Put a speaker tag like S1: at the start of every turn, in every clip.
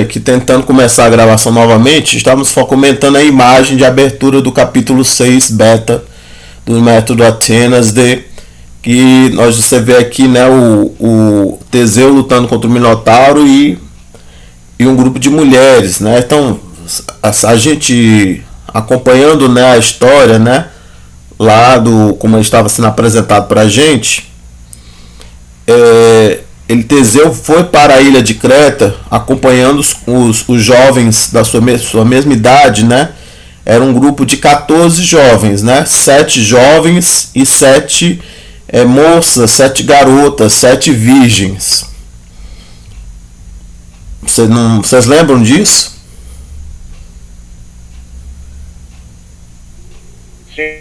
S1: aqui tentando começar a gravação novamente, estávamos só comentando a imagem de abertura do capítulo 6 beta do método Atenas D, que você vê aqui, né, o Teseu lutando contra o Minotauro e um grupo de mulheres, né? Então a gente acompanhando, né, a história, né, lá do como ele estava sendo apresentado para a gente, Teseu foi para a ilha de Creta acompanhando os jovens da sua mesma idade, né? Era um grupo de 14 jovens, né? 7 jovens e 7 moças, 7 garotas, 7 virgens. Vocês lembram disso?
S2: Sim,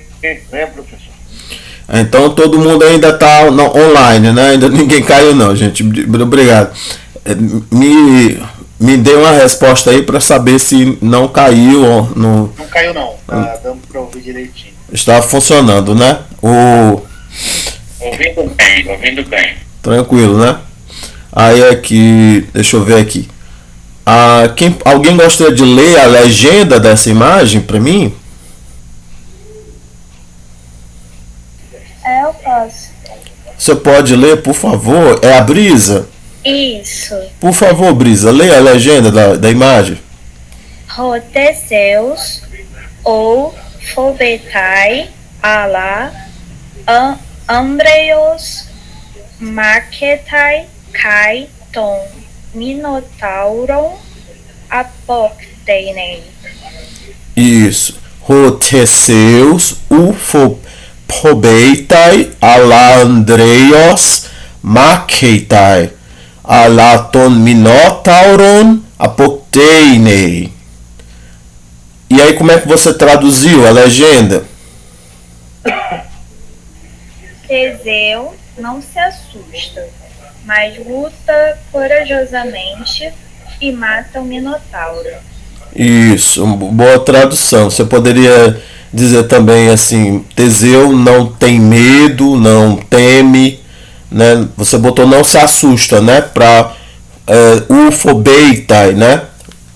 S2: lembro, professor.
S1: Então todo mundo ainda está online, né? Ainda ninguém caiu não, gente. Obrigado. Me dê uma resposta aí para saber se não caiu ou
S2: não caiu não, tá dando para ouvir direitinho.
S1: Está funcionando, né?
S2: Ouvindo bem.
S1: Tranquilo, né? Aí aqui, deixa eu ver aqui. Alguém gostaria de ler a legenda dessa imagem para mim?
S3: Eu posso.
S1: Você pode ler, por favor? É a Brisa?
S3: Isso.
S1: Por favor, Brisa, leia a legenda da imagem.
S3: Roteseus ou Fobetai ala Ambreios Marketai Kai Ton Minotauron Apocteinei.
S1: Isso. Roteseus Phobeitai ala Andreios Marketai alaton Minotauron Apocteinei. E aí, como é que você traduziu a legenda?
S3: Teseu não se assusta, mas luta corajosamente e mata o Minotauro.
S1: Isso, boa tradução. Você poderia dizer também assim: Teseu não tem medo, não teme, né? Você botou não se assusta, né? Para Phobeitai, né?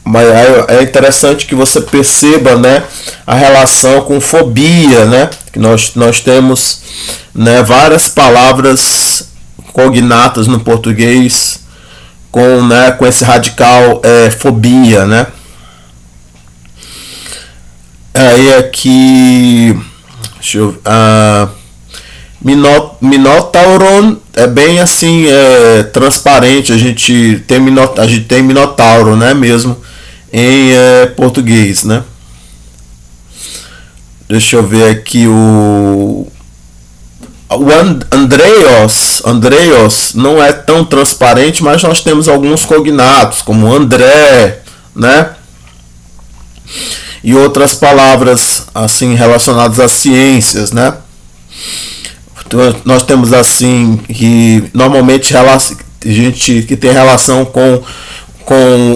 S1: Mas é interessante que você perceba, né, a relação com fobia, né? Que nós temos, né, várias palavras cognatas no português com esse radical fobia, né? Aí aqui, deixa eu, Minotauron é bem assim, transparente. A gente tem Minotauro, né, mesmo em português, né? Deixa eu ver aqui o Andreios não é tão transparente, mas nós temos alguns cognatos como André, né? E outras palavras assim relacionadas às ciências, né? Nós temos assim que normalmente gente que tem relação com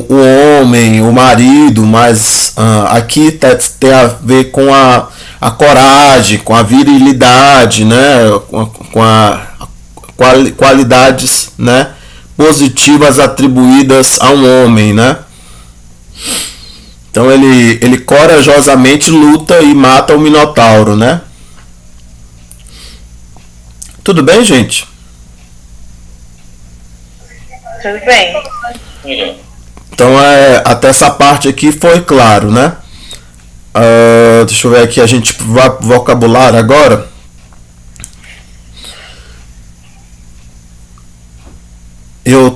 S1: o homem, o marido, mas aqui tem a ver com a coragem, com a virilidade, né? Com a qualidades, né, positivas atribuídas a um homem, né? Então ele corajosamente luta e mata o Minotauro, né? Tudo bem, gente?
S3: Tudo bem.
S1: Então até essa parte aqui foi claro, né? Deixa eu ver aqui, a gente vai pro vocabulário agora. Eu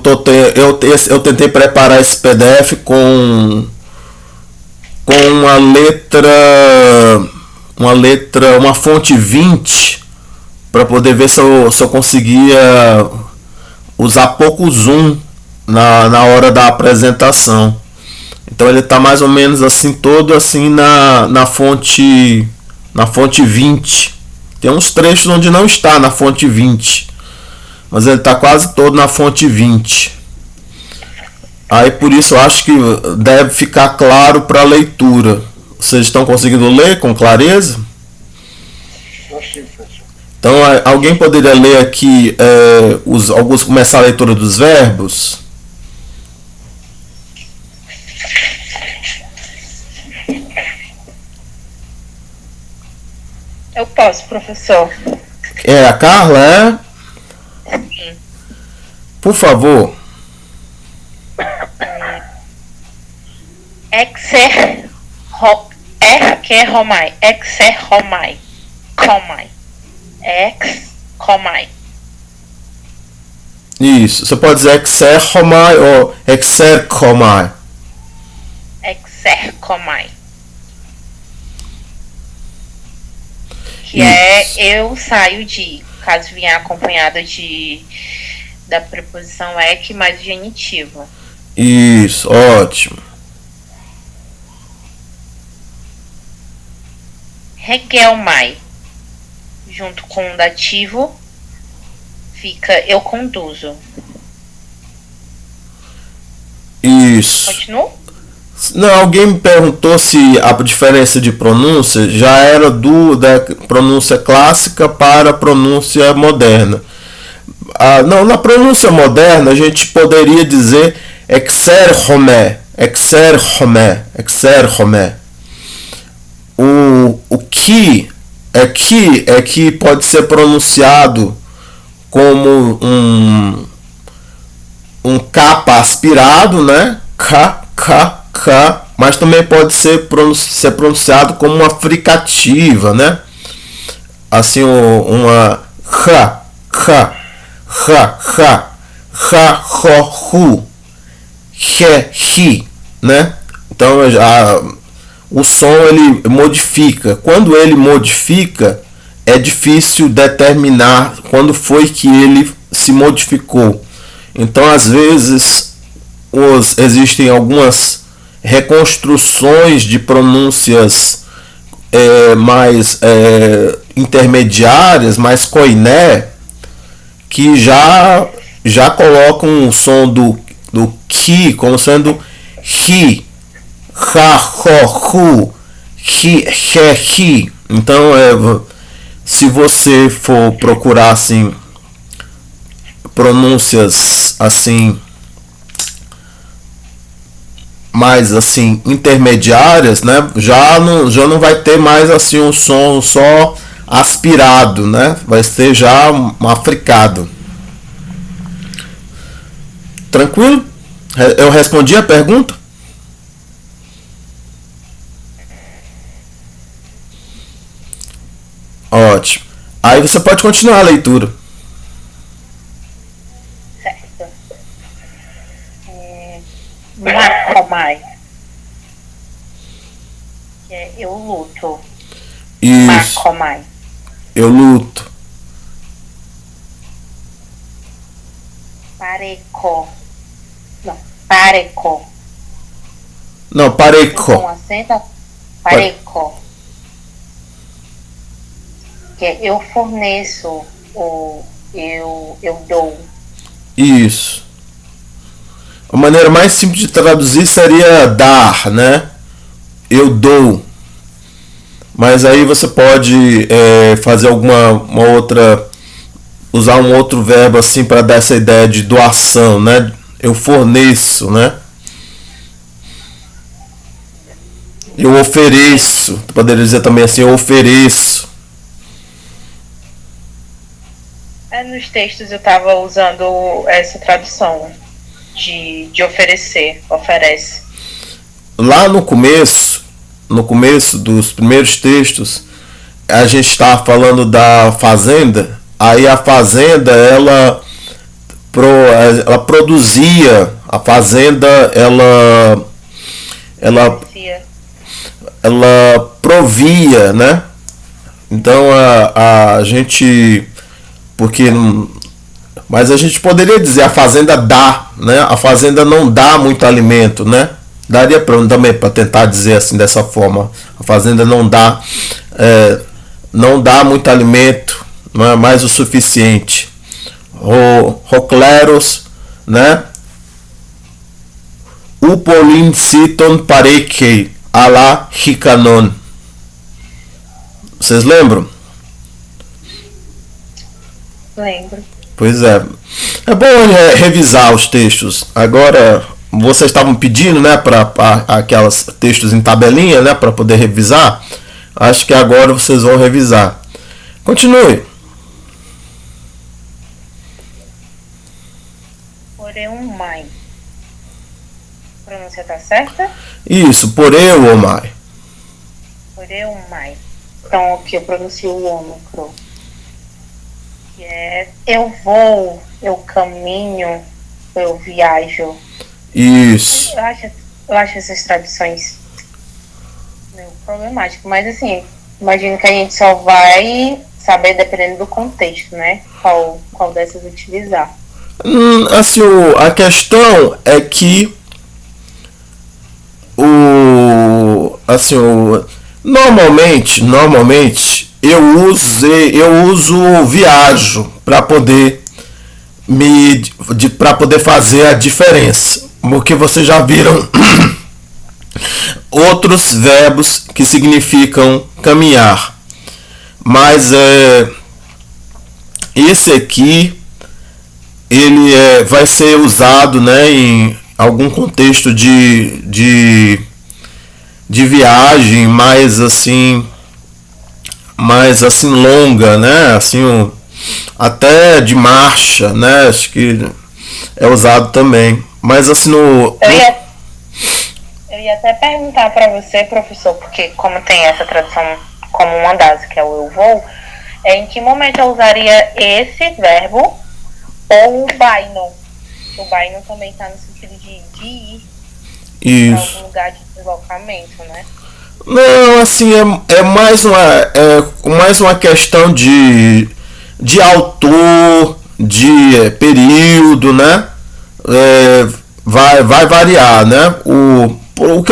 S1: tentei preparar esse PDF com uma fonte 20 para poder ver se eu conseguia usar pouco zoom na hora da apresentação. Então ele está mais ou menos assim, todo assim na fonte 20. Tem uns trechos onde não está na fonte 20, mas ele está quase todo na fonte 20. Aí por isso eu acho que deve ficar claro para a leitura. Vocês estão conseguindo ler com clareza? Então alguém poderia ler aqui começar a leitura dos verbos?
S4: Eu posso, professor.
S1: É a Carla, é? Por favor.
S4: Exerromai. Comai.
S1: Isso. Você pode dizer exerromai ou exercomai.
S4: Exercomai. Que
S1: Isso.
S4: eu saio de, caso vier acompanhado da preposição ek mais o genitivo.
S1: Isso, ótimo.
S4: Regelmai, junto com o dativo, fica eu conduzo.
S1: Isso.
S4: Continua?
S1: Não, alguém me perguntou se a diferença de pronúncia já era da pronúncia clássica para a pronúncia moderna. Não, na pronúncia moderna a gente poderia dizer exerhomé. O que é que pode ser pronunciado como um capa aspirado, né? K, mas também pode ser pronunciado como uma fricativa, né? Assim, uma hu, he, né? Então o som ele modifica. Quando ele modifica, é difícil determinar quando foi que ele se modificou. Então, às vezes, existem algumas reconstruções de pronúncias mais intermediárias, mais koiné, que já colocam o som do ki como sendo hi, ha, ho, hu, hi, he. Então, se você for procurar assim pronúncias assim mais assim intermediárias, né? Já não vai ter mais assim um som só aspirado, né? Vai ser já um africado. Tranquilo? Eu respondi a pergunta? Ótimo. Aí você pode continuar a leitura.
S4: Certo. Macomai. Que é eu luto.
S1: Isso.
S4: Macomai.
S1: Eu luto.
S4: Pareco. Não, pareco.
S1: Não, pareco.
S4: Com acento. Pareco. Que é eu forneço ou eu dou.
S1: Isso. A maneira mais simples de traduzir seria dar, né? Eu dou. Mas aí você pode fazer uma outra, usar um outro verbo assim para dar essa ideia de doação, né? Eu forneço, né? Eu ofereço. Tu poderia dizer também assim, eu ofereço.
S4: Nos textos eu estava usando essa tradução de oferecer, oferece.
S1: Lá no começo dos primeiros textos, a gente estava falando da fazenda. Aí a fazenda ela produzia, a fazenda ela provia, né? Então a gente, mas a gente poderia dizer a fazenda dá, né? A fazenda não dá muito alimento, né? Daria também para tentar dizer assim dessa forma. A fazenda não dá muito alimento, não é mais o suficiente. Rocleros, né? Upolin siton parekei ala hikanon. Vocês lembram?
S4: Lembro.
S1: Pois é. É bom revisar os textos. Agora, vocês estavam pedindo, né, para aquelas textos em tabelinha, né, para poder revisar. Acho que agora vocês vão revisar. Continue.
S4: Poreumai. A pronúncia tá certa?
S1: Isso, poreumai.
S4: Poreumai. Então, aqui eu pronuncio o ômicron. Que é eu vou, eu caminho, eu viajo.
S1: Isso.
S4: Eu acho essas traduções meio problemáticas, mas assim, imagino que a gente só vai saber dependendo do contexto, né? Qual dessas utilizar.
S1: Assim, a questão é que normalmente eu uso viajo para poder para poder fazer a diferença, porque vocês já viram outros verbos que significam caminhar, mas esse aqui ele vai ser usado, né, em algum contexto de viagem mais assim longa, né, assim até de marcha, né, acho que é usado também, mas assim
S4: Eu ia até perguntar para você, professor, porque como tem essa tradução como uma das, que é o eu vou, em que momento eu usaria esse verbo ou o baino? O baino também está no sentido de ir para algum lugar de deslocamento, né?
S1: Não, assim, é mais uma questão de autor, de período, né? Vai variar, né? O que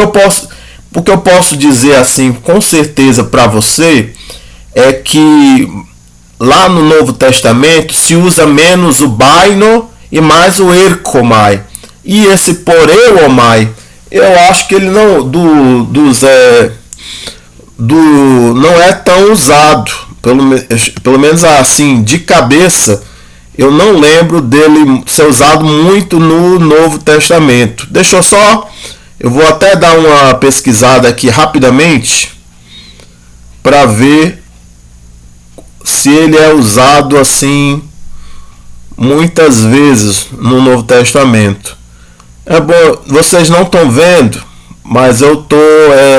S1: eu posso dizer assim com certeza para você é que lá no Novo Testamento se usa menos o baino e mais o erkomai. E esse poreomai, eu acho que ele não não é tão usado, pelo menos assim de cabeça. Eu não lembro dele ser usado muito no Novo Testamento. Eu vou até dar uma pesquisada aqui rapidamente para ver se ele é usado assim muitas vezes no Novo Testamento. É bom, vocês não estão vendo, mas eu estou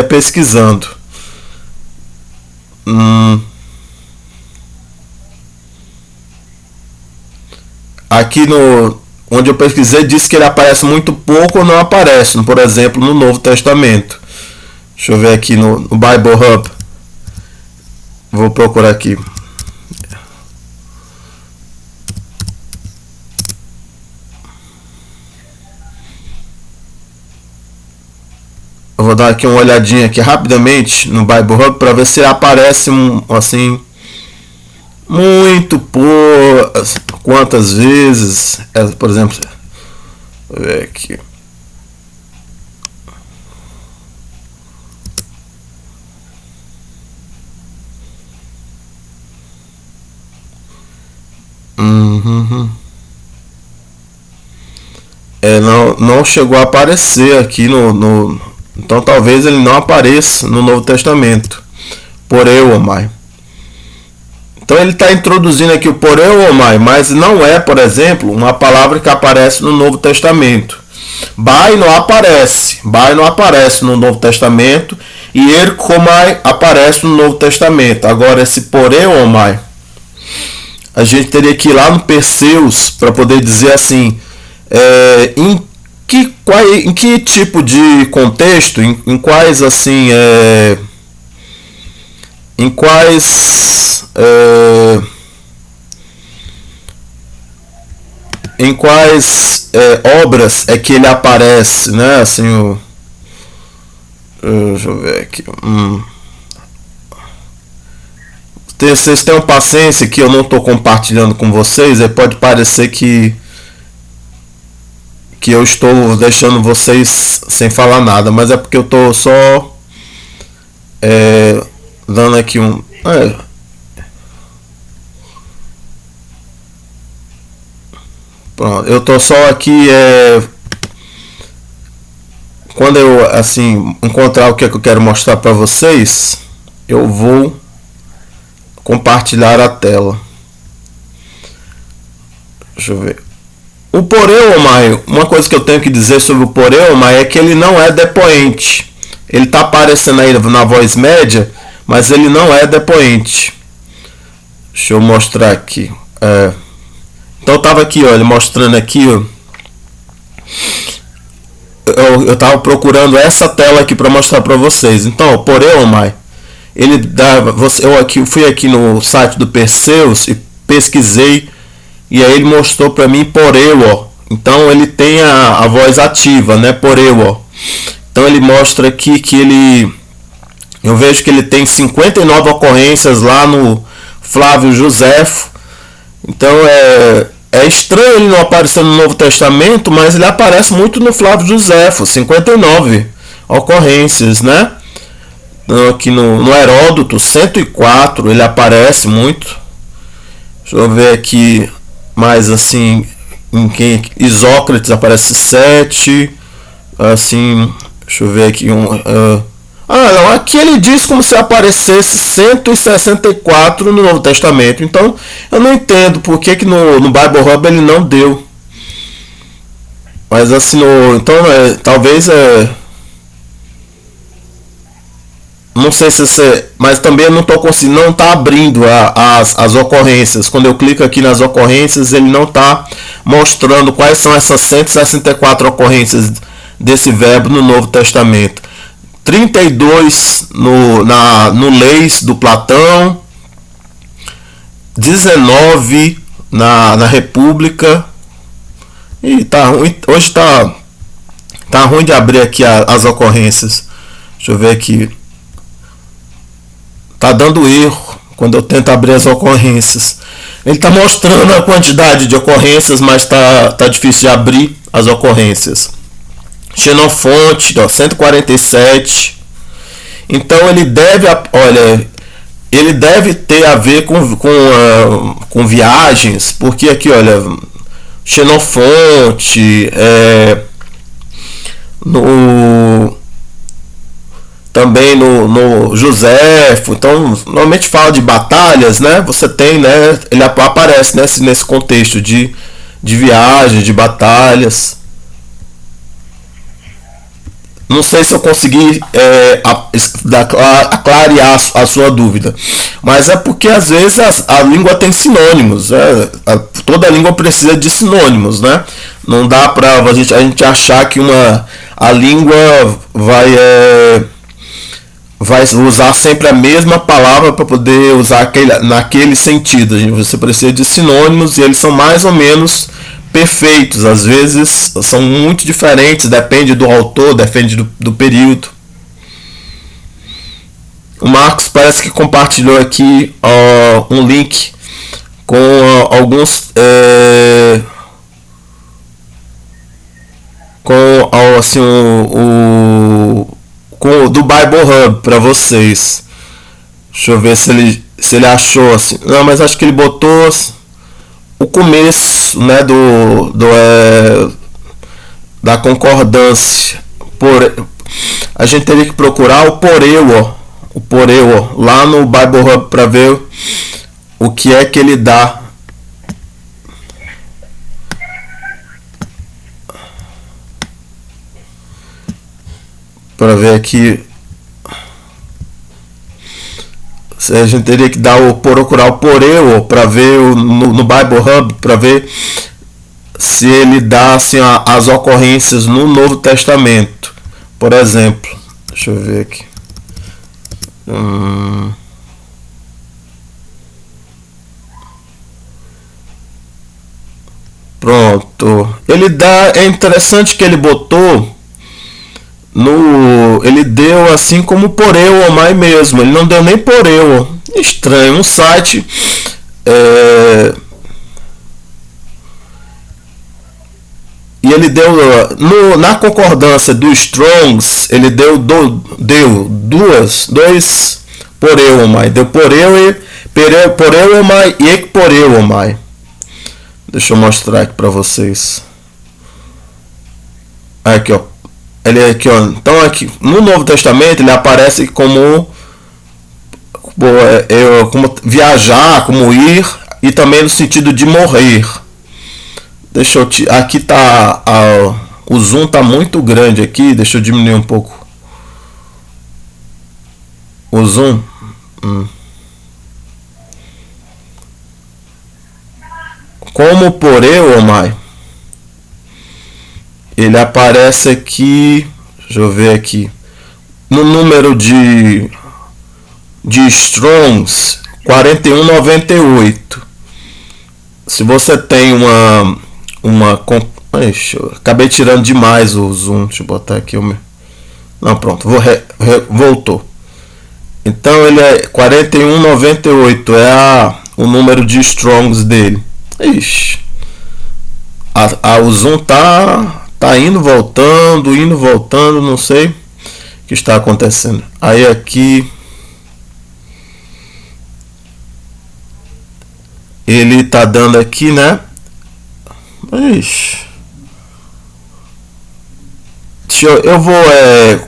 S1: pesquisando. Aqui onde eu pesquisei diz que ele aparece muito pouco ou não aparece, por exemplo, no Novo Testamento. Deixa eu ver aqui no Bible Hub. Vou procurar aqui. Eu vou dar aqui uma olhadinha aqui rapidamente no Bible Hub para ver se ele aparece assim muito por quantas vezes, por exemplo, vou ver aqui. Não chegou a aparecer aqui então talvez ele não apareça no Novo Testamento. Poreomai. Então ele está introduzindo aqui o poreomai, mas não é, por exemplo, uma palavra que aparece no Novo Testamento. Baino aparece no Novo Testamento e erkomai aparece no Novo Testamento. Agora esse poreomai, a gente teria que ir lá no Perseus para poder dizer assim, em que tipo de contexto, em quais assim, em quais obras é que ele aparece, né? Assim, deixa eu ver aqui. Vocês tenham paciência que eu não estou compartilhando com vocês. Pode parecer que eu estou deixando vocês sem falar nada, mas é porque eu estou só dando aqui pronto, eu estou só aqui quando eu assim encontrar o que eu quero mostrar para vocês, eu vou compartilhar a tela. Deixa eu ver. O poreomai, uma coisa que eu tenho que dizer sobre o poreomai é que ele não é depoente. Ele está aparecendo aí na voz média, mas ele não é depoente. Deixa eu mostrar aqui. Então eu estava aqui, olha, mostrando aqui. Eu estava procurando essa tela aqui para mostrar para vocês. Então, o poreomai, ele dá. Eu fui aqui no site do Perseus e pesquisei. E aí ele mostrou para mim poreuo. Então ele tem a voz ativa, né? Poreuo. Então ele mostra aqui que ele... Eu vejo que ele tem 59 ocorrências lá no Flávio Josefo. Então é estranho ele não aparecer no Novo Testamento, mas ele aparece muito no Flávio Josefo. 59 ocorrências, né? Aqui no Heródoto, 104, ele aparece muito. Deixa eu ver aqui... Mas assim, em quem Isócrates aparece 7. Assim, deixa eu ver aqui não, aqui ele diz como se aparecesse 164 no Novo Testamento. Então, eu não entendo por que no Bible Hub ele não deu. Mas assim, então talvez não sei se você... Mas também eu não estou conseguindo... Não está abrindo as ocorrências. Quando eu clico aqui nas ocorrências, ele não está mostrando quais são essas 164 ocorrências desse verbo no Novo Testamento. 32 no Leis do Platão. 19 na República. E tá ruim, hoje tá ruim de abrir aqui as ocorrências. Deixa eu ver aqui. Tá dando erro quando eu tento abrir as ocorrências. Ele está mostrando a quantidade de ocorrências, mas tá difícil de abrir as ocorrências. Xenofonte, 147. Então ele deve, olha, ele deve ter a ver com viagens, porque aqui, olha, Xenofonte, também no Josefo. Então normalmente fala de batalhas, né? Você tem, né? Ele aparece nesse contexto de viagem, de batalhas. Não sei se eu consegui clarear a sua dúvida, mas é porque às vezes a língua tem sinônimos, toda língua precisa de sinônimos, né? Não dá para a gente achar que a língua vai usar sempre a mesma palavra para poder usar naquele sentido. Você precisa de sinônimos e eles são mais ou menos perfeitos. Às vezes são muito diferentes, depende do autor, depende do período. O Marcos parece que compartilhou aqui um link com alguns do Bible Hub para vocês. Deixa eu ver se ele achou assim. Não, mas acho que ele botou o começo, né, da concordância. A gente teria que procurar o poreuo lá no Bible Hub para ver o que é que ele dá. Para ver aqui, a gente teria que procurar o poreuo para ver no Bible Hub, para ver se ele dá assim, as ocorrências no Novo Testamento. Por exemplo, deixa eu ver aqui. Pronto. Ele dá. É interessante que ele botou. Ele deu assim como poreuomai mesmo. Ele não deu nem poreuo. Estranho. Um site. E ele deu na concordância do Strongs, ele deu dois poreuomai. Deu poreuomai e ekporeuomai. Deixa eu mostrar aqui para vocês. Aqui, ó. Ele aqui, ó. Então aqui no Novo Testamento ele aparece como como viajar, como ir, e também no sentido de morrer. Deixa eu aqui tá o zoom tá muito grande aqui, deixa eu diminuir um pouco o zoom. Como por eu, Omai, ele aparece aqui, deixa eu ver aqui, no número de Strongs 4198. Se você tem acabei tirando demais o zoom, deixa eu botar aqui não, pronto, voltou. Então ele é 4198, o número de Strongs dele. Ixi, o zoom tá indo, voltando, não sei o que está acontecendo. Aí aqui ele tá dando aqui, né? Ixi. Eu vou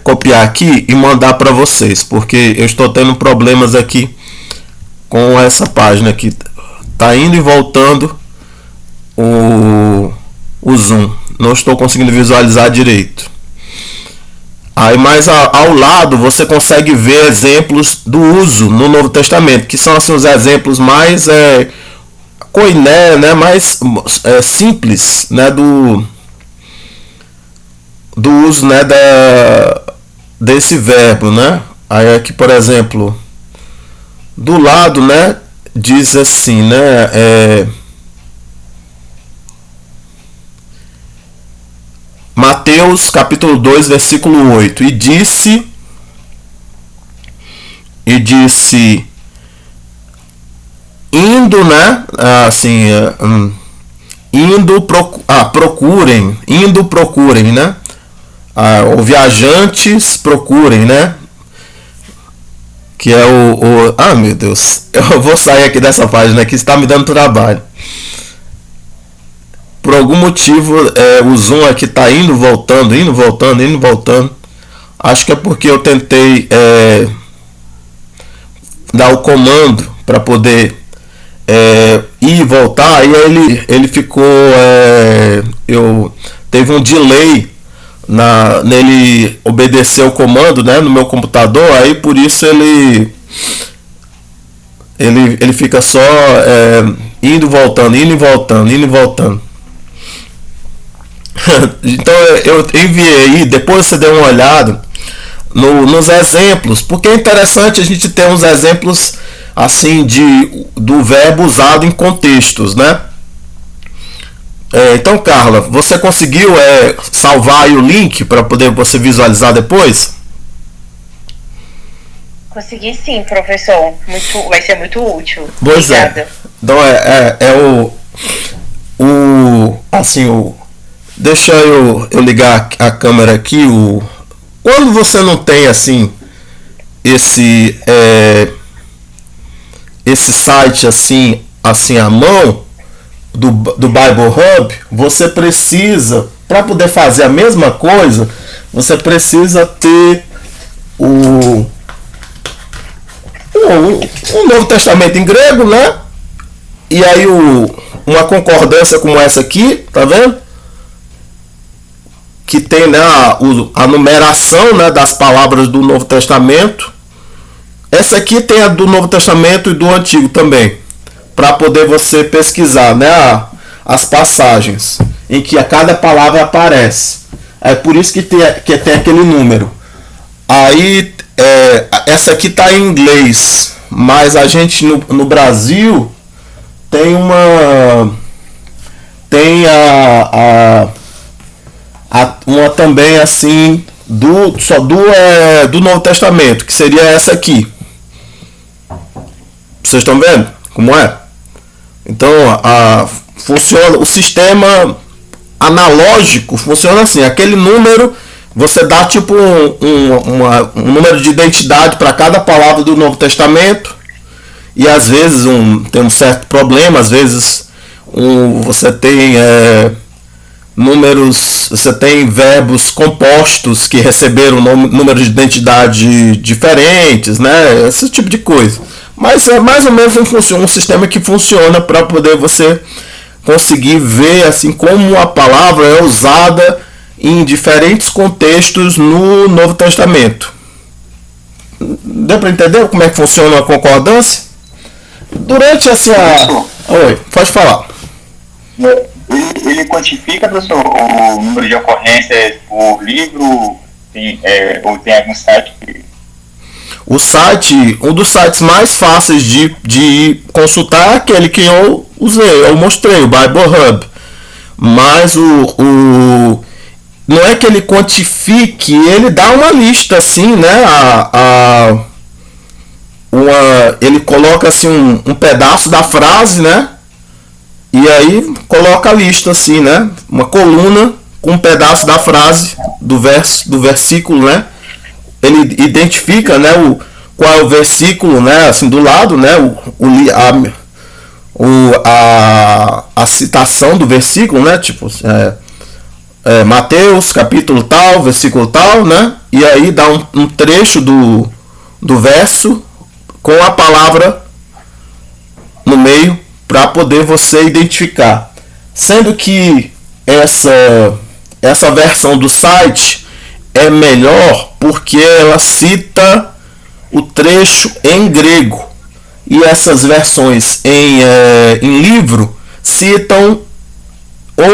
S1: copiar aqui e mandar para vocês, porque eu estou tendo problemas aqui com essa página aqui. Tá indo e voltando o zoom. Não estou conseguindo visualizar direito. Aí mais ao lado você consegue ver exemplos do uso no Novo Testamento, que são assim, os exemplos mais koiné, né, mais simples, né, do uso, né, desse verbo, né? Aí aqui, por exemplo, do lado, né, diz assim, né, Mateus capítulo 2, versículo 8, e disse indo, né, assim, procurem, né, ou viajantes procurem, né, que é meu Deus, eu vou sair aqui dessa página aqui, está me dando trabalho. Por algum motivo o zoom aqui está indo, voltando. Acho que é porque eu tentei dar o comando para poder ir e voltar, e ele ficou, teve um delay nele obedecer o comando, né, no meu computador, aí por isso ele fica só indo e voltando. Então eu enviei aí, depois você dê uma olhada nos exemplos, porque é interessante a gente ter uns exemplos assim do verbo usado em contextos, né? Então, Carla, você conseguiu salvar aí o link para poder você visualizar depois?
S4: Consegui sim, professor. Vai ser muito útil.
S1: Pois
S4: Obrigada.
S1: Então deixa eu ligar a câmera aqui. Quando você não tem assim esse site assim à mão do Bible Hub, você precisa, para poder fazer a mesma coisa, você precisa ter o Novo Testamento em grego, né? E aí uma concordância como essa aqui, tá vendo? Que tem, né, a numeração, né, das palavras do Novo Testamento. Essa aqui tem a do Novo Testamento e do Antigo também, para poder você pesquisar, né, as passagens em que a cada palavra aparece. É por isso que tem aquele número. Aí essa aqui está em inglês, mas a gente no Brasil tem uma também assim do Novo Testamento, que seria essa aqui. Vocês estão vendo como é? Então funciona, o sistema analógico funciona assim, aquele número você dá tipo um número de identidade para cada palavra do Novo Testamento, e às vezes tem um certo problema, às vezes você tem números, você tem verbos compostos que receberam números de identidade diferentes, né? Esse tipo de coisa. Mas é mais ou menos um sistema que funciona para poder você conseguir ver assim como a palavra é usada em diferentes contextos no Novo Testamento. Deu para entender como é que funciona a concordância? Durante essa... Oi, pode falar.
S5: Ele quantifica, professor, o número de ocorrências por livro? Ou tem algum site que...
S1: O site, um dos sites mais fáceis de consultar é aquele que eu usei, eu mostrei, o Bible Hub. Mas não é que ele quantifique, ele dá uma lista assim, né? Ele coloca assim um pedaço da frase, né? E aí coloca a lista assim, né? Uma coluna com um pedaço da frase, do versículo, né? Ele identifica, né, qual é o versículo, né, assim do lado, né, a citação do versículo, né, tipo Mateus capítulo tal, versículo tal, né, e aí dá um trecho do verso com a palavra no meio para poder você identificar, sendo que essa versão do site é melhor porque ela cita o trecho em grego e essas versões em livro citam ou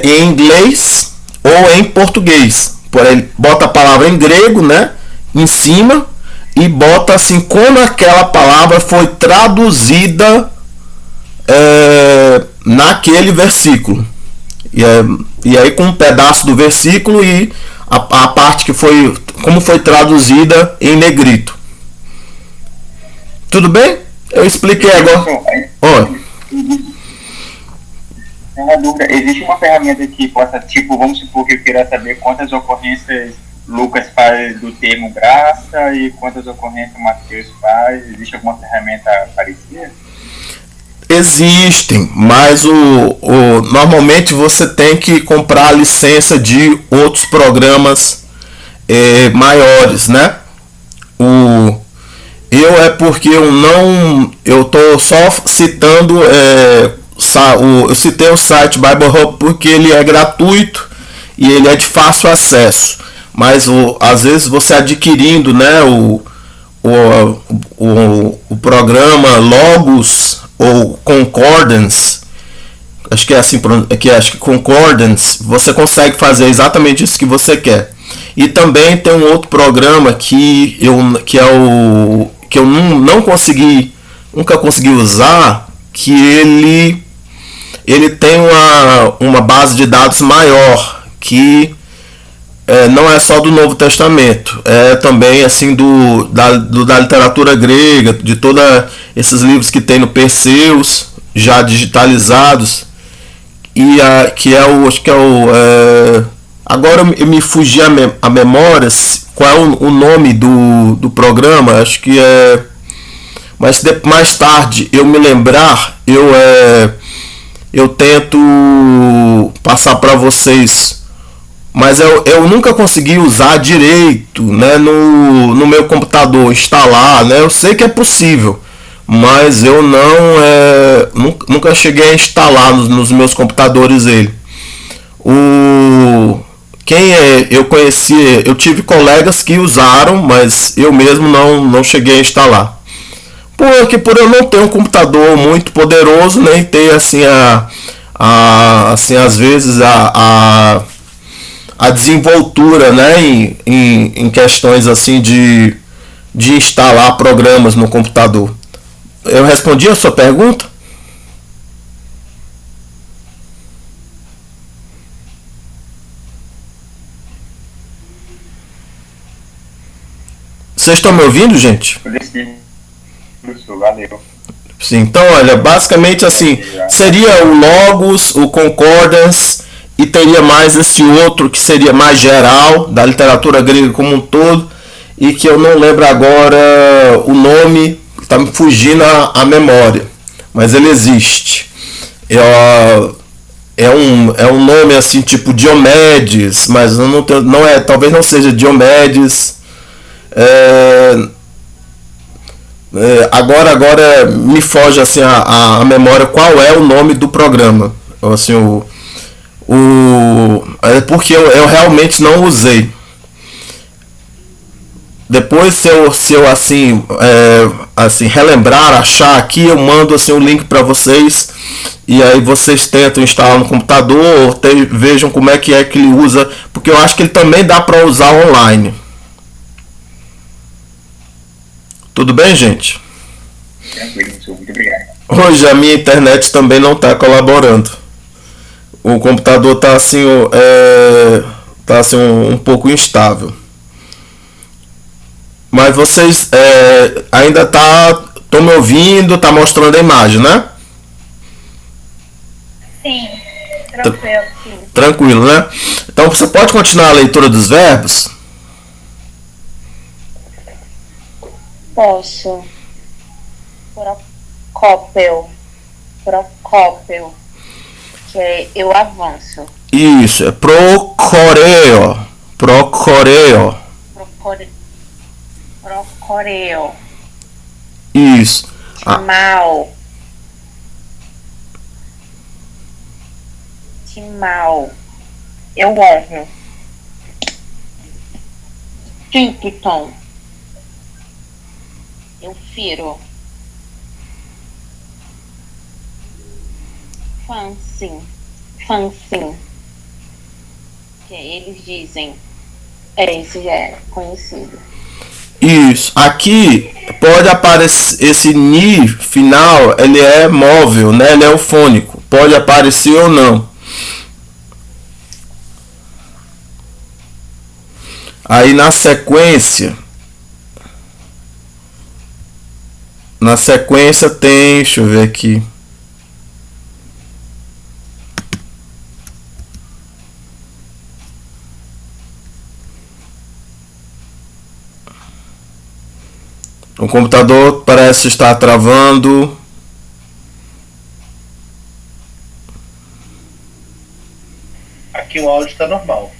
S1: em inglês ou em português. Por ele bota a palavra em grego, né, em cima e bota assim como aquela palavra foi traduzida naquele versículo. E aí com um pedaço do versículo e a parte que foi, como foi traduzida em negrito. Tudo bem? Eu expliquei agora. Oi.
S5: Tem uma dúvida, existe uma ferramenta que possa, tipo, vamos supor que eu queira saber quantas ocorrências Lucas faz do termo graça e quantas ocorrências Mateus faz? Existe alguma ferramenta parecida?
S1: Existem, mas normalmente você tem que comprar a licença de outros programas maiores, né? Porque eu tô só citando, eu citei o site Bible Hub porque ele é gratuito e ele é de fácil acesso, mas às vezes você adquirindo, né, o programa Logos ou Concordance, acho que é assim, acho que Concordance, você consegue fazer exatamente isso que você quer. E também tem um outro programa que eu nunca consegui usar, que ele tem uma base de dados maior, que não é só do Novo Testamento, é também assim da literatura grega, de todos esses livros que tem no Perseus, já digitalizados, e que é acho que é agora eu me fugi a memória qual é o nome do programa, acho que mas mais tarde eu me lembrar, eu tento passar para vocês, mas eu nunca consegui usar direito, né, no meu computador, instalar, né, eu sei que é possível, mas eu nunca cheguei a instalar nos meus computadores ele. Eu conheci, eu tive colegas que usaram, mas eu mesmo não cheguei a instalar. Porque por eu não ter um computador muito poderoso, nem ter assim assim às vezes a desenvoltura, né, em questões assim de instalar programas no computador. Eu respondi a sua pergunta? Vocês estão me ouvindo, gente?
S5: Valeu.
S1: Sim, então, olha, basicamente assim, seria o Logos, o Concordance, e teria mais esse outro que seria mais geral, da literatura grega como um todo, e que eu não lembro agora o nome, está me fugindo a memória, mas ele existe. é um nome assim tipo Diomedes, mas eu não, não é, talvez não seja Diomedes. Agora me foge assim a memória qual é o nome do programa. Assim, é porque eu realmente não usei. Depois se eu assim, assim relembrar, achar aqui, eu mando assim o link para vocês e aí vocês tentam instalar no computador, vejam como é que ele usa, porque eu acho que ele também dá para usar online. Tudo bem, gente?
S5: Tranquilo, professor. Muito obrigado.
S1: Hoje a minha internet também não está colaborando. O computador está assim, um pouco instável. Mas vocês ainda estão me ouvindo, tá mostrando a imagem, né?
S3: Sim, tranquilo.
S1: Tranquilo, né? Então você pode continuar a leitura dos verbos?
S4: Posso. Procópio. Que é eu avanço.
S1: Isso, é procoreo.
S4: Procoreo.
S1: Isso.
S4: Timal. Eu honro. Timpton. Eu firo. Fancy. Que eles dizem. Esse já é conhecido.
S1: Isso. Aqui pode aparecer esse ni final, ele é móvel, né? Ele é eufônico. Pode aparecer ou não. Aí na sequência tem, deixa eu ver aqui. O computador parece estar travando.
S2: Aqui o áudio está normal.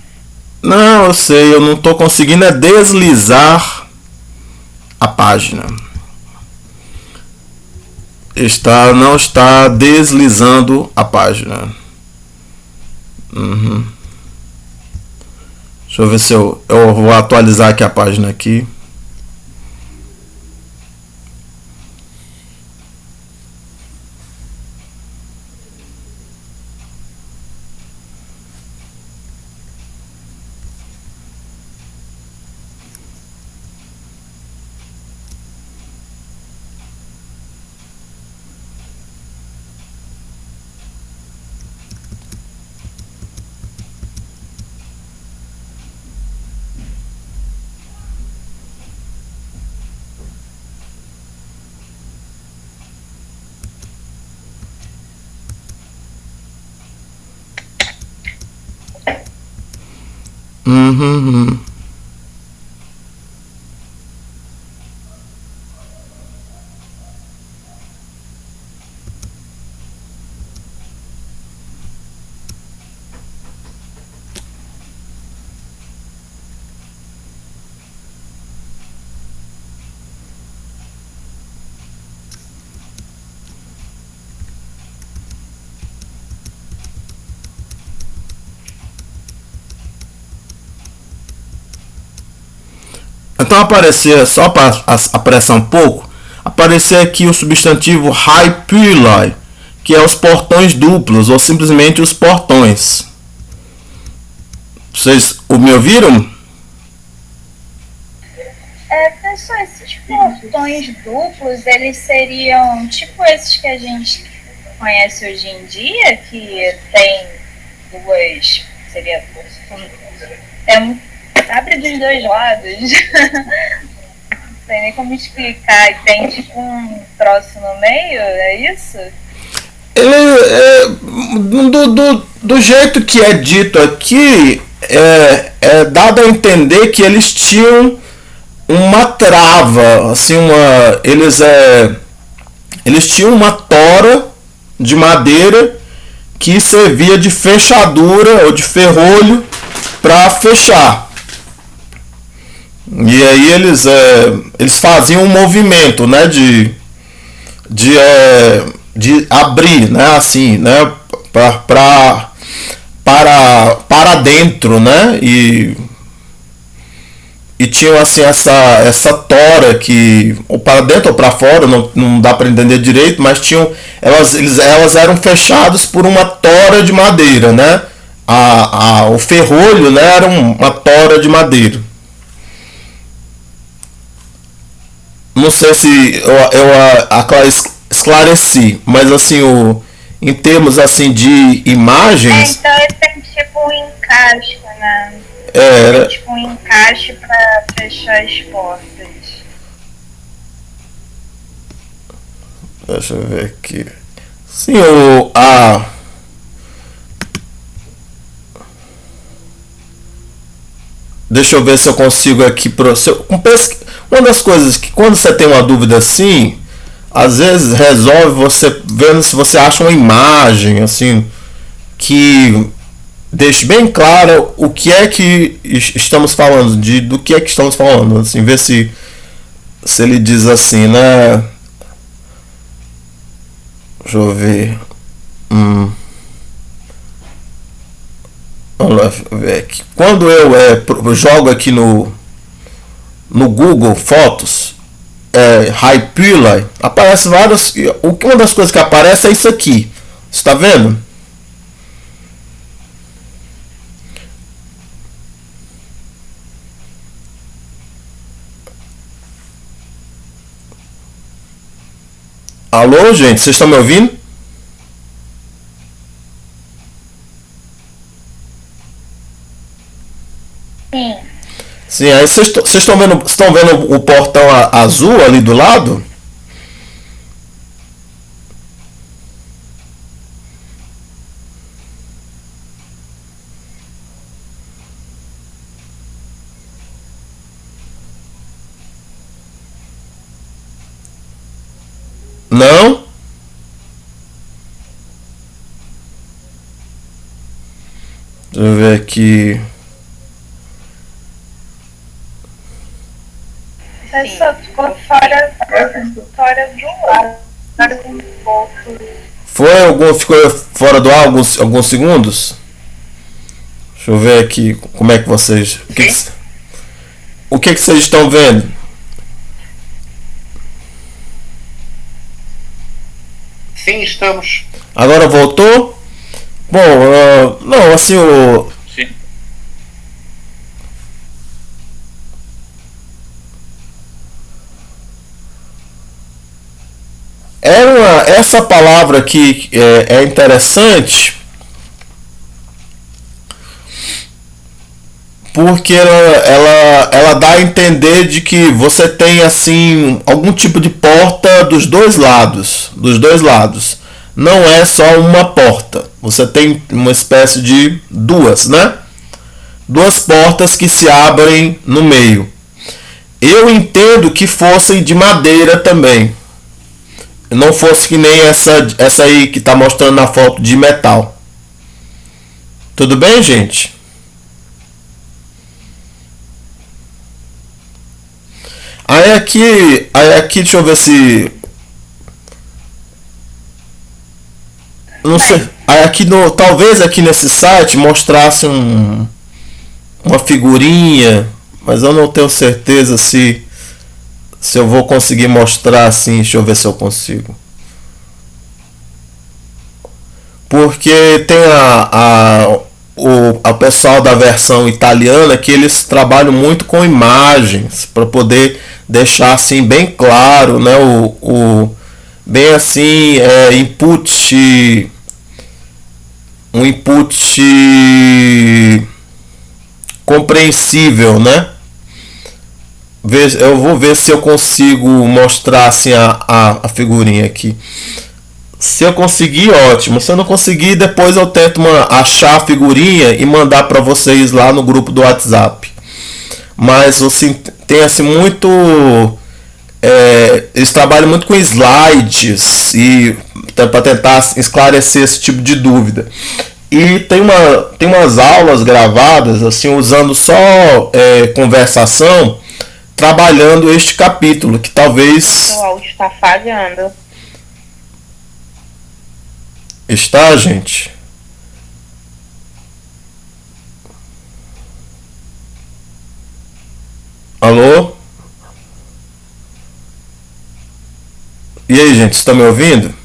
S1: Não, eu sei, eu não estou conseguindo deslizar a página. Não está deslizando a página. Deixa eu ver se eu vou atualizar aqui a página aqui. Então aparecer, só para apressar um pouco, aparecer aqui o substantivo hypulae, que é os portões duplos, ou simplesmente os portões. Vocês me ouviram?
S3: Pessoal, esses portões duplos, eles seriam tipo esses que a gente conhece hoje em dia, que tem duas, seria, abre dos dois lados. Não sei nem como explicar. Tem tipo um troço no meio, é isso?
S1: Ele do jeito que é dito aqui, é dado a entender que eles tinham uma trava, assim, eles tinham uma tora de madeira que servia de fechadura ou de ferrolho para fechar. E aí eles faziam um movimento, né, de abrir, né, assim, né, para dentro, né, e tinham assim essa tora que ou para dentro ou para fora, não dá para entender direito, mas elas eram fechadas por uma tora de madeira, né, o ferrolho, né, era uma tora de madeira. Não sei se eu esclareci, mas assim, em termos assim de imagens.
S3: Então ele tem tipo um encaixe, né?
S1: Era
S3: Tipo um encaixe pra fechar as portas.
S1: Deixa eu ver aqui. Sim, deixa eu ver se eu consigo aqui. Uma das coisas que quando você tem uma dúvida assim, às vezes resolve você vendo se você acha uma imagem assim que deixe bem claro o que é que estamos falando, do que é que estamos falando, assim, ver se ele diz assim, né? Deixa eu ver. Vamos ver aqui. Quando eu jogo aqui no Google Fotos, Hyperion, aparece vários. Uma das coisas que aparece é isso aqui. Você está vendo? Alô, gente, vocês estão me ouvindo?
S3: Sim.
S1: Sim, aí vocês estão vendo o portão azul ali do lado? Não? Deixa eu ver aqui.
S3: Mas só ficou fora do ar. Um pouco.
S1: Ficou fora do ar alguns segundos? Deixa eu ver aqui como é que vocês. O que vocês estão vendo?
S2: Sim, estamos.
S1: Agora voltou? Bom, não, assim
S2: Sim.
S1: essa palavra aqui é interessante porque ela dá a entender de que você tem assim algum tipo de porta dos dois lados. Não é só uma porta. Você tem uma espécie de duas, né? Duas portas que se abrem no meio. Eu entendo que fossem de madeira também. Não fosse que nem essa aí que está mostrando na foto de metal. Tudo bem, gente? Aí aqui deixa eu ver se. Não sei. Aí talvez aqui nesse site mostrasse uma figurinha, mas eu não tenho certeza se eu vou conseguir mostrar assim. Deixa eu ver se eu consigo. Porque tem o pessoal da versão italiana que eles trabalham muito com imagens para poder deixar assim bem claro, né, bem assim um input compreensível, né? Eu vou ver se eu consigo mostrar assim a figurinha aqui. Se eu conseguir, ótimo. Se eu não conseguir, depois eu tento achar a figurinha e mandar para vocês lá no grupo do WhatsApp. Mas assim, tem assim muito eles trabalham muito com slides e para tentar esclarecer esse tipo de dúvida. E tem umas aulas gravadas assim, usando só conversação, trabalhando este capítulo, que talvez...
S4: O áudio está falhando.
S1: Está, gente? Alô? E aí, gente, estão me ouvindo?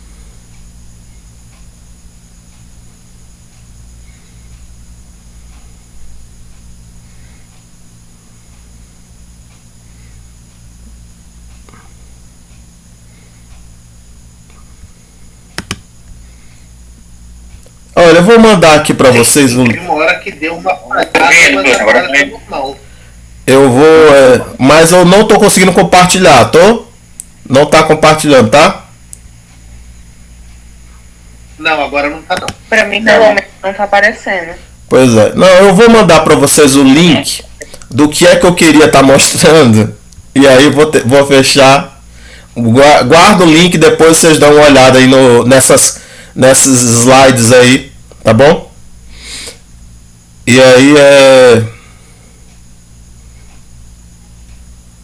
S1: Olha, eu vou mandar aqui para vocês um...
S2: Tem uma hora que deu uma falhada, mas agora tá normal.
S1: Eu vou... mas eu não tô conseguindo compartilhar, tô? Não tá compartilhando, tá?
S2: Não, agora não tá não.
S4: Pra mim, pelo menos, não tá aparecendo.
S1: Pois é. Não, eu vou mandar para vocês o link do que é que eu queria estar mostrando. E aí vou fechar. Guarda o link, depois vocês dão uma olhada aí nessas slides aí, tá bom? E aí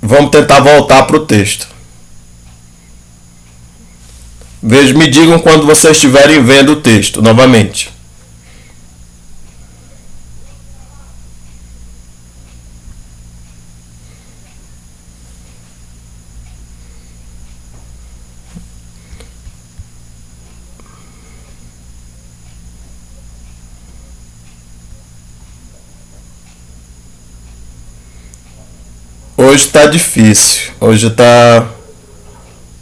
S1: vamos tentar voltar pro texto. Me digam quando vocês estiverem vendo o texto novamente. Hoje está difícil. Hoje está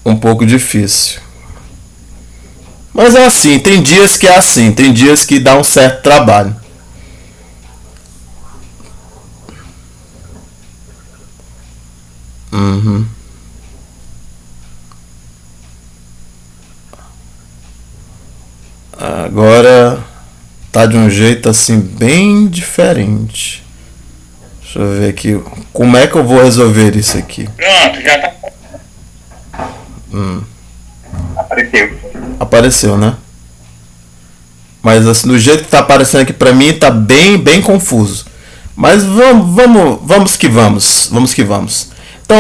S1: um pouco difícil. Mas é assim, tem dias que é assim, tem dias que dá um certo trabalho. Uhum. Agora tá de um jeito assim bem diferente. Deixa eu ver aqui. Como é que eu vou resolver isso aqui?
S2: Pronto, já tá.
S1: Apareceu, né? Mas assim, do jeito que tá aparecendo aqui pra mim, tá bem confuso. Mas vamos que vamos. Vamos que vamos. Então,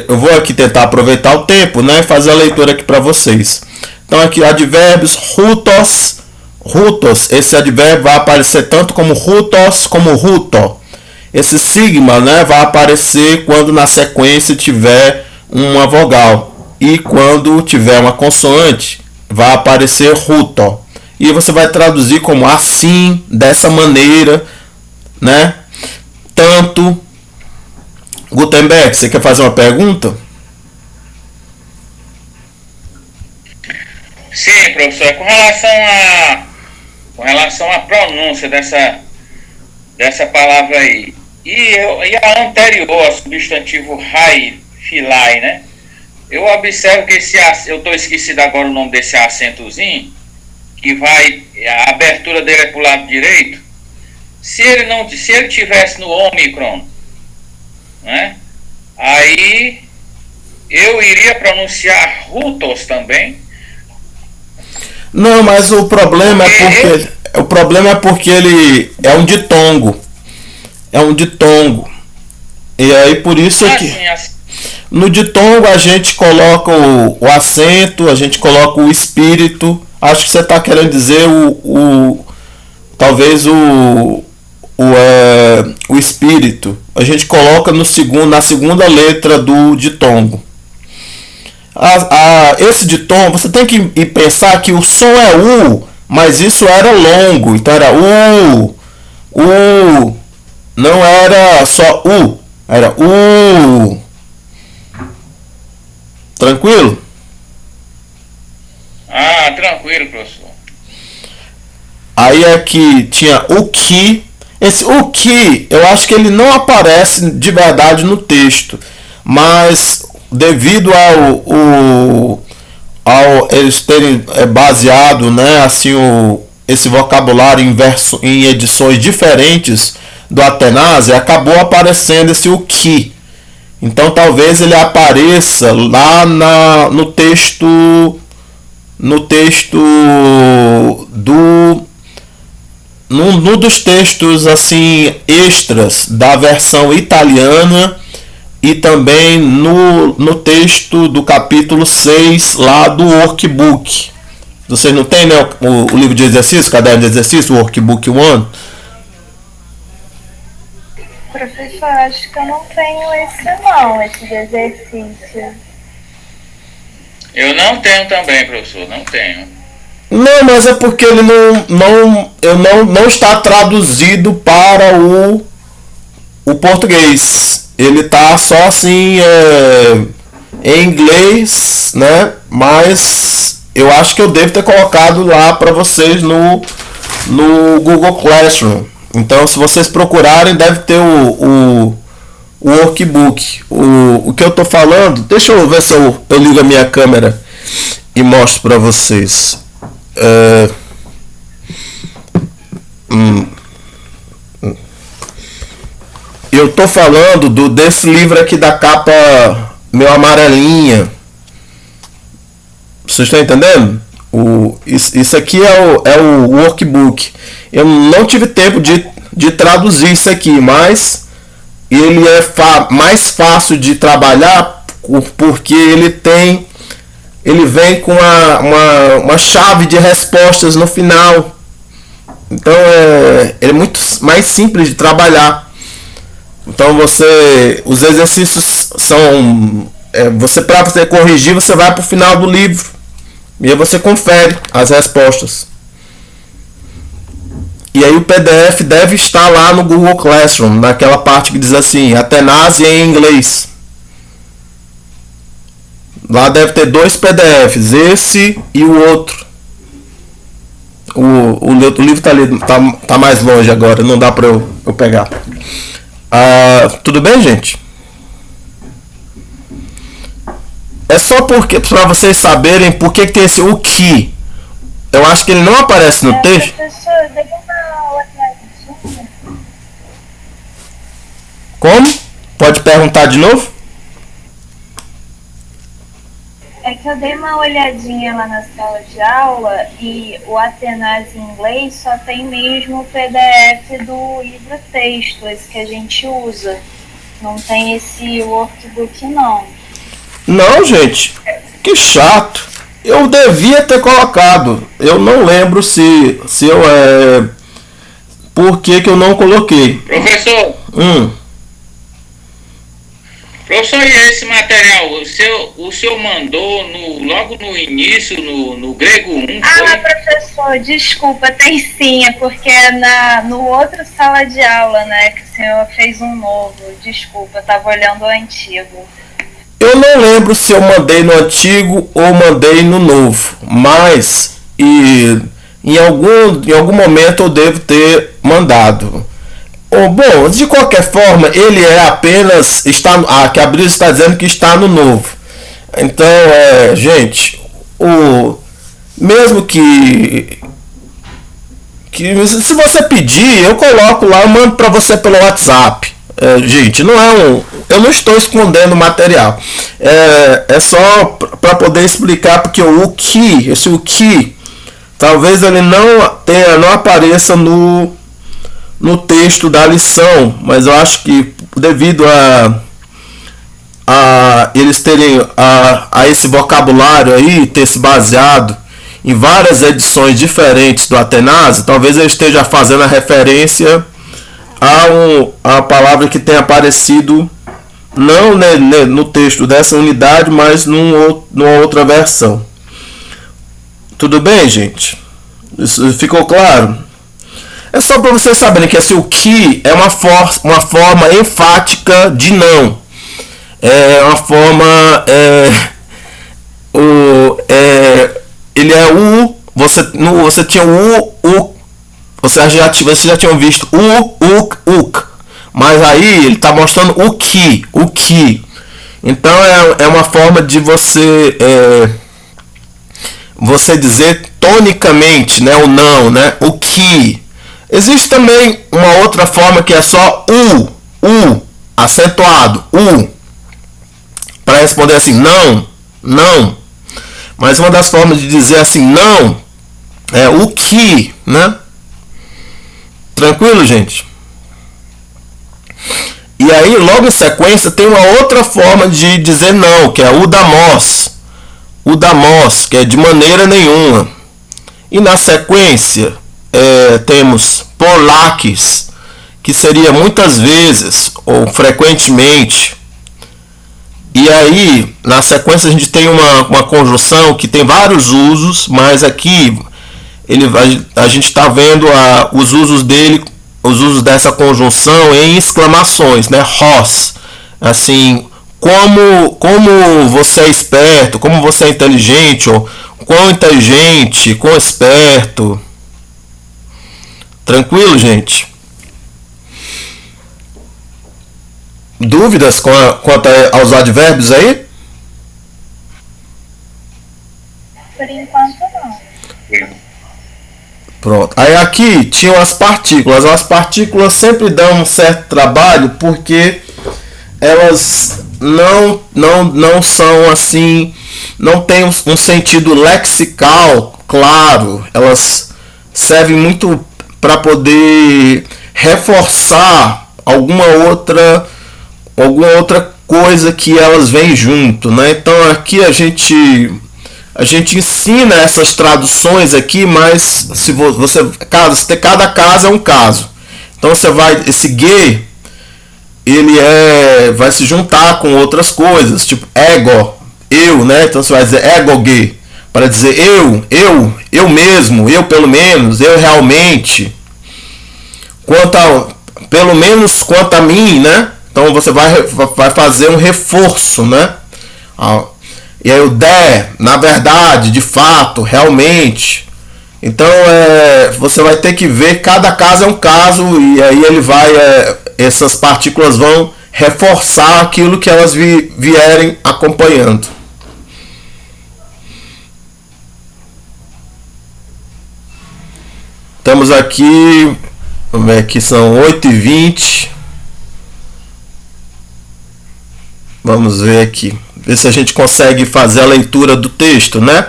S1: eu vou aqui tentar aproveitar o tempo, né? Fazer a leitura aqui pra vocês. Então, aqui, advérbios, rutos. Esse advérbio vai aparecer tanto como rutos como ruto. Esse sigma, né, vai aparecer quando na sequência tiver uma vogal. E quando tiver uma consoante, vai aparecer ruto. E você vai traduzir como assim, dessa maneira, né? Tanto. Gutenberg, você quer fazer uma pergunta?
S6: Sim, professor. Com relação à pronúncia dessa palavra aí. E a anterior, ao substantivo rai, filai, né? Eu observo que eu estou esquecido agora o nome desse acentozinho, que vai, a abertura dele é para o lado direito. Se ele tivesse no ômicron, né? Aí eu iria pronunciar rutos também.
S1: Não, mas o problema é porque ele é um ditongo. É um ditongo. E aí por isso que no ditongo a gente coloca o acento, a gente coloca o espírito. Acho que você está querendo dizer talvez o espírito. A gente coloca na segunda letra do ditongo. Esse ditongo, você tem que pensar que o som é U, mas isso era longo. Então era U. Não era só U, era U. Tranquilo?
S6: Tranquilo, professor.
S1: Aí aqui tinha o que. Esse o que, eu acho que ele não aparece de verdade no texto, mas devido ao eles terem baseado, né, assim, esse vocabulário em edições diferentes do Atenásia, acabou aparecendo esse o que. Então talvez ele apareça lá no texto do num dos textos assim extras da versão italiana e também no texto do capítulo 6 lá do workbook. Vocês não tem, né, o livro de exercício, caderno de exercício, o workbook 1?
S3: Professor, acho que eu não tenho esse exercício.
S6: Eu não tenho também, professor, não tenho.
S1: Não, mas é porque ele não está traduzido para o português. Ele está só assim em inglês, né? Mas eu acho que eu devo ter colocado lá para vocês no Google Classroom. Então, se vocês procurarem, deve ter o workbook. O que eu estou falando, deixa eu ver se eu ligo a minha câmera e mostro para vocês. Eu tô falando desse livro aqui da capa meio amarelinha. Vocês estão entendendo? Isso aqui é o workbook. Eu não tive tempo de traduzir isso aqui, mas ele é mais fácil de trabalhar porque ele vem com uma chave de respostas no final. Então ele é muito mais simples de trabalhar. Então os exercícios são para você corrigir, você vai para o final do livro e aí você confere as respostas. E aí o PDF deve estar lá no Google Classroom, naquela parte que diz assim, Atenaze em inglês. Lá deve ter 2 PDFs, esse e o outro. O livro está ali, tá mais longe agora, não dá para eu pegar. Tudo bem, gente? É só para vocês saberem por que tem esse o que. Eu acho que ele não aparece no texto.
S3: Professor, deu uma olhadinha.
S1: Como? Pode perguntar de novo?
S3: É que eu dei uma olhadinha lá na sala de aula e o Atenaze em inglês só tem mesmo o PDF do livro texto, esse que a gente usa. Não tem esse workbook, não.
S1: Não, gente. Que chato. Eu devia ter colocado. Eu não lembro se eu por que eu não coloquei.
S6: Professor. Professor, e esse material, o senhor mandou logo no início, no grego 1?
S3: Foi? Professor, desculpa, tem sim, é porque é no outro sala de aula, né, que o senhor fez um novo. Desculpa, eu estava olhando o antigo.
S1: Eu não lembro se eu mandei no antigo ou mandei no novo, mas em algum momento eu devo ter mandado. Bom, de qualquer forma, ele é apenas que a Brisa está dizendo que está no novo. Então, gente, mesmo que se você pedir, eu coloco lá, eu mando para você pelo WhatsApp. Gente, eu não estou escondendo o material. É só para poder explicar, porque o que talvez ele não apareça no texto da lição, mas eu acho que devido a eles terem a esse vocabulário aí, ter se baseado em várias edições diferentes do Atenaze, talvez ele esteja fazendo a referência a palavra que tem aparecido não no texto dessa unidade, mas numa outra versão. Tudo bem, gente? Isso ficou claro? É só para vocês saberem que o que é uma forma enfática de não. É uma forma ele é o. Você tinha o. Vocês já tinham visto o. Mas aí ele está mostrando o que. Então é uma forma de você dizer tonicamente, né, o não, né, o que. Existe também uma outra forma que é só acentuado, responder assim, não, não. Mas uma das formas de dizer assim, não, é o que, né? Tranquilo, gente? E aí, logo em sequência, tem uma outra forma de dizer não, que é o damos. O damos, que é de maneira nenhuma. E na sequência, temos polakis, que seria muitas vezes ou frequentemente. E aí, na sequência, a gente tem uma conjunção que tem vários usos, mas aqui a gente está vendo os usos dele, os usos dessa conjunção em exclamações, né? Hos, assim, como você é esperto, como você é inteligente, ou quão inteligente, quão esperto. Tranquilo, gente? Dúvidas quanto aos advérbios aí?
S3: Por enquanto não.
S1: Pronto. Aí aqui tinham as partículas. As partículas sempre dão um certo trabalho porque elas não são assim, não tem um sentido lexical claro. Elas servem muito para poder reforçar alguma outra coisa que elas vêm junto, né? Então aqui a gente ensina essas traduções aqui, mas se cada caso é um caso. Então esse ge, ele vai se juntar com outras coisas, tipo ego, eu, né? Então você vai dizer ego ge, para dizer eu mesmo, eu pelo menos, eu realmente. Pelo menos quanto a mim, né? Então você vai fazer um reforço, né? E aí o na verdade, de fato, realmente. Então você vai ter que ver, cada caso é um caso, e aí essas partículas vão reforçar aquilo que elas vierem acompanhando. Estamos aqui, vamos ver aqui, são 8h20. Vamos ver aqui, ver se a gente consegue fazer a leitura do texto, né?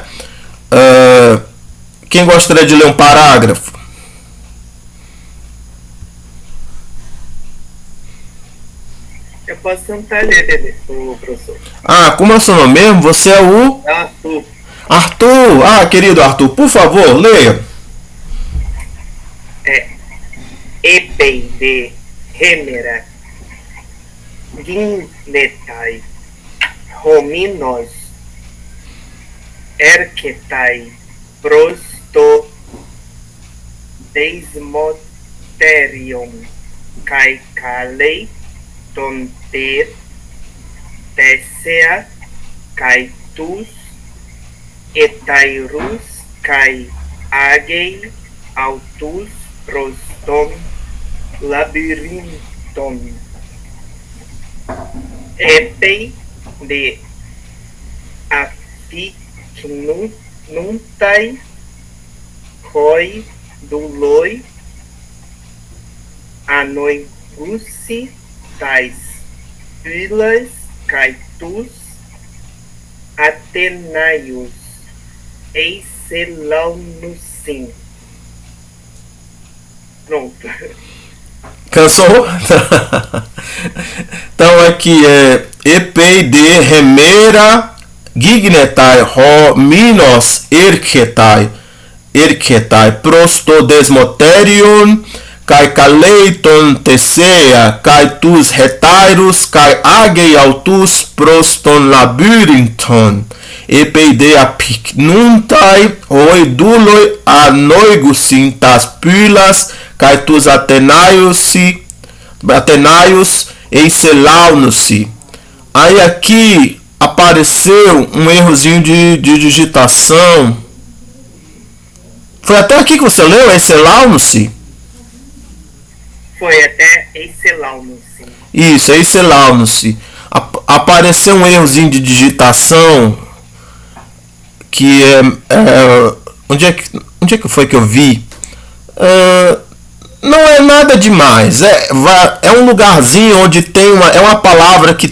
S1: Quem gostaria de ler um parágrafo?
S2: Eu posso tentar ler ele, o professor.
S1: Como é o seu nome mesmo? Você é o...
S2: Arthur.
S1: Arthur! Querido Arthur, por favor, leia.
S2: Epeide Hemera Ginnetai Hominos Erketai Prosto Desmoterium Kai Kalei Tonter Tessea Kai Tus Etairus Kai Agei Autus Proston Labyrinthon Epei de Aficnuntai Roi Duloi Anoigusi Tais Pilas Caitus Atenaios Eiselaunusim. Pronto.
S1: Cansou? Então aqui é Epei de Remera Gignetai Ho Minos Erketai Prosto Desmoterium Kai Kaleiton Tessea Kai Tus Retairus Kai Agei Autus Proston Labyrinthon Epei de Apicnuntai Oiduloi Anoigusin Tas Pylas Kai Tus Atenaios Eiselaunusi. Aí aqui apareceu um errozinho de digitação. Foi até aqui que você leu, Eiselaunusi?
S2: Foi até Eiselaunusi.
S1: Isso, Eiselaunusi. Apareceu um errozinho de digitação que onde é que foi que eu vi? Não é nada demais. É um lugarzinho onde tem uma palavra que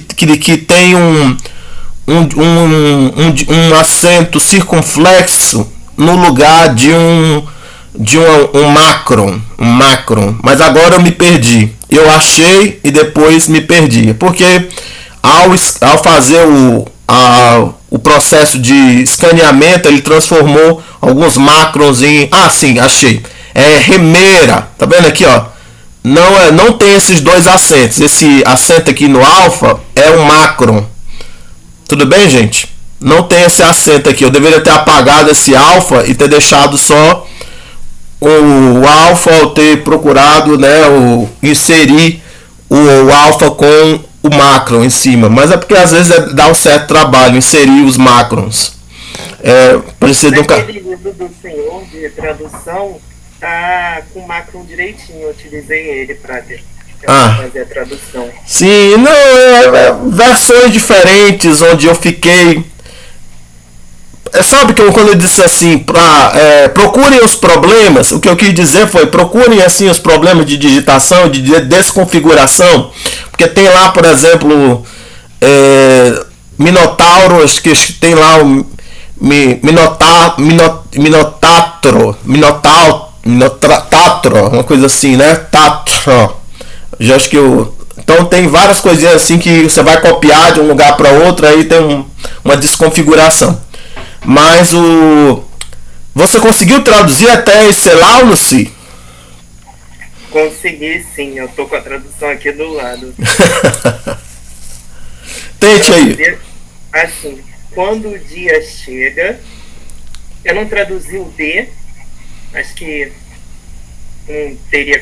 S1: tem um acento circunflexo no lugar de um macron, mas agora eu me perdi. Eu achei e depois me perdi, porque ao fazer o processo de escaneamento, ele transformou alguns macrons em... sim, achei. É remeira, tá vendo aqui, ó? Não tem esses dois acentos. Esse acento aqui no alfa é um macron. Tudo bem, gente? Não tem esse acento aqui. Eu deveria ter apagado esse alfa e ter deixado só o alfa, ou ter procurado, né, inserir o alfa com o macron em cima. Mas é porque às vezes dá um certo trabalho inserir os macrons. Precisa de um...
S2: Naquele livro do senhor de tradução, tá com o macron direitinho. Eu utilizei ele para fazer a tradução.
S1: Sim, não, versões diferentes onde eu fiquei... Sabe que quando eu disse assim, procurem os problemas, o que eu quis dizer foi, procurem assim os problemas de digitação, de desconfiguração, porque tem lá, por exemplo, Minotauro, acho que tem lá o Minotatro, uma coisa assim, né? Tatro. Já acho que então tem várias coisinhas assim que você vai copiar de um lugar para outro, aí tem uma desconfiguração. Mas você conseguiu traduzir até esse Launus?
S2: Consegui, sim. Eu tô com a tradução aqui do lado.
S1: Tente aí.
S2: Assim, quando o dia chega, eu não traduzi o D, acho que teria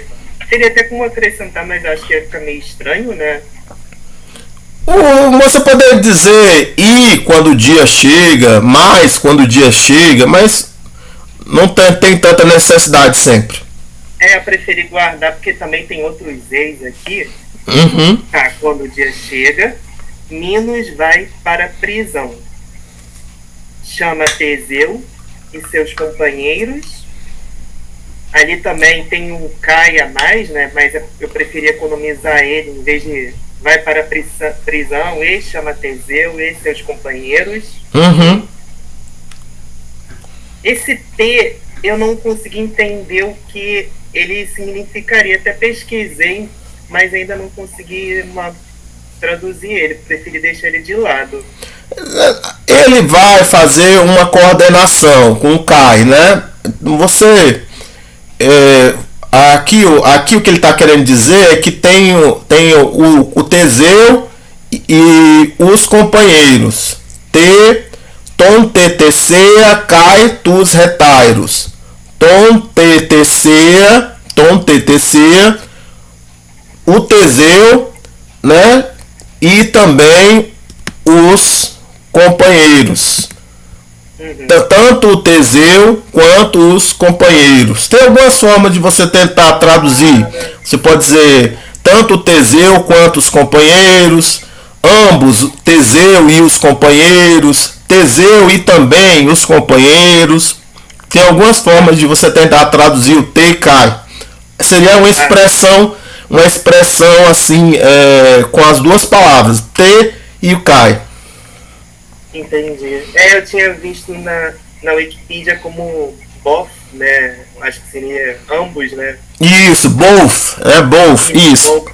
S2: até como acrescentar, mas acho que ia ficar meio estranho, né?
S1: Você poderia dizer e quando o dia chega, mais quando o dia chega, mas não tem tanta necessidade sempre.
S2: Eu preferi guardar porque também tem outros ex aqui. Tá, quando o dia chega, Minos vai para a prisão. Chama Teseu e seus companheiros. Ali também tem um Cai a mais, né? Mas eu preferi economizar ele em vez de vai para a prisão e chama Teseu e seus companheiros. Esse T eu não consegui entender o que ele significaria. Até pesquisei, mas ainda não consegui traduzir ele. Preferi deixar ele de lado.
S1: Ele vai fazer uma coordenação com o Cai, né? Você... Aqui o que ele está querendo dizer é que tem o Teseu e os companheiros. Tom tetecea cai tus retairos. Tom tetecea, o Teseu, né? E também os companheiros. Tanto o Teseu quanto os companheiros. Tem algumas formas de você tentar traduzir. Você pode dizer tanto o Teseu quanto os companheiros, ambos, Teseu e os companheiros, Teseu e também os companheiros. Tem algumas formas de você tentar traduzir o T cai. Seria uma expressão assim, com as duas palavras, T e o cai.
S2: Entendi. Eu tinha visto na Wikipedia como both, né? Acho que seria ambos, né?
S1: Isso, both, both, isso.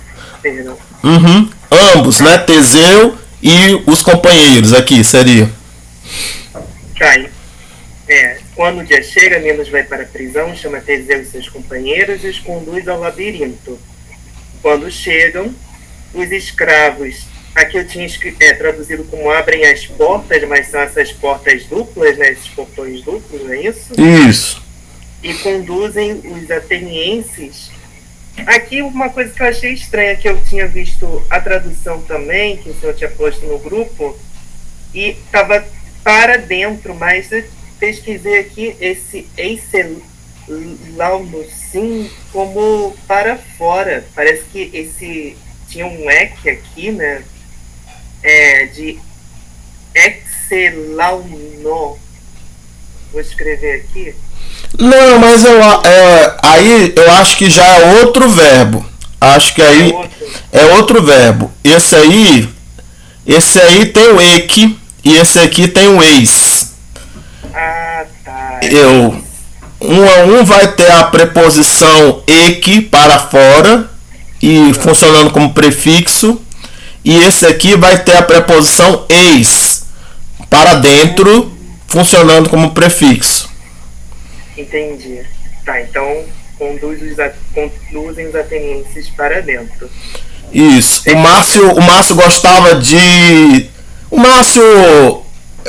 S1: Ambos, né? Teseu e os companheiros aqui, seria.
S2: Cai. Quando o dia chega, Minos vai para a prisão, chama Teseu e seus companheiros e os conduz ao labirinto. Quando chegam, os escravos... Aqui eu tinha traduzido como abrem as portas, mas são essas portas duplas, né? Esses portões duplos, não é isso?
S1: Isso.
S2: E conduzem os atenienses. Aqui uma coisa que eu achei estranha, que eu tinha visto a tradução também, que o senhor tinha posto no grupo, e estava para dentro, mas eu pesquisei aqui esse Eiselaunussim como para fora. Parece que esse tinha um EC aqui, né? De Excelauno. Vou escrever aqui.
S1: Não, mas aí eu acho que já é outro verbo. Acho que aí é outro verbo. Esse aí tem o EQ e esse aqui tem o eis.
S2: Ah, tá.
S1: Um vai ter a preposição ek para fora e funcionando como prefixo, e esse aqui vai ter a preposição eis para dentro, funcionando como prefixo.
S2: Entendi. Tá, então conduzem os atenienses para dentro.
S1: Isso. O Márcio gostava de... O Márcio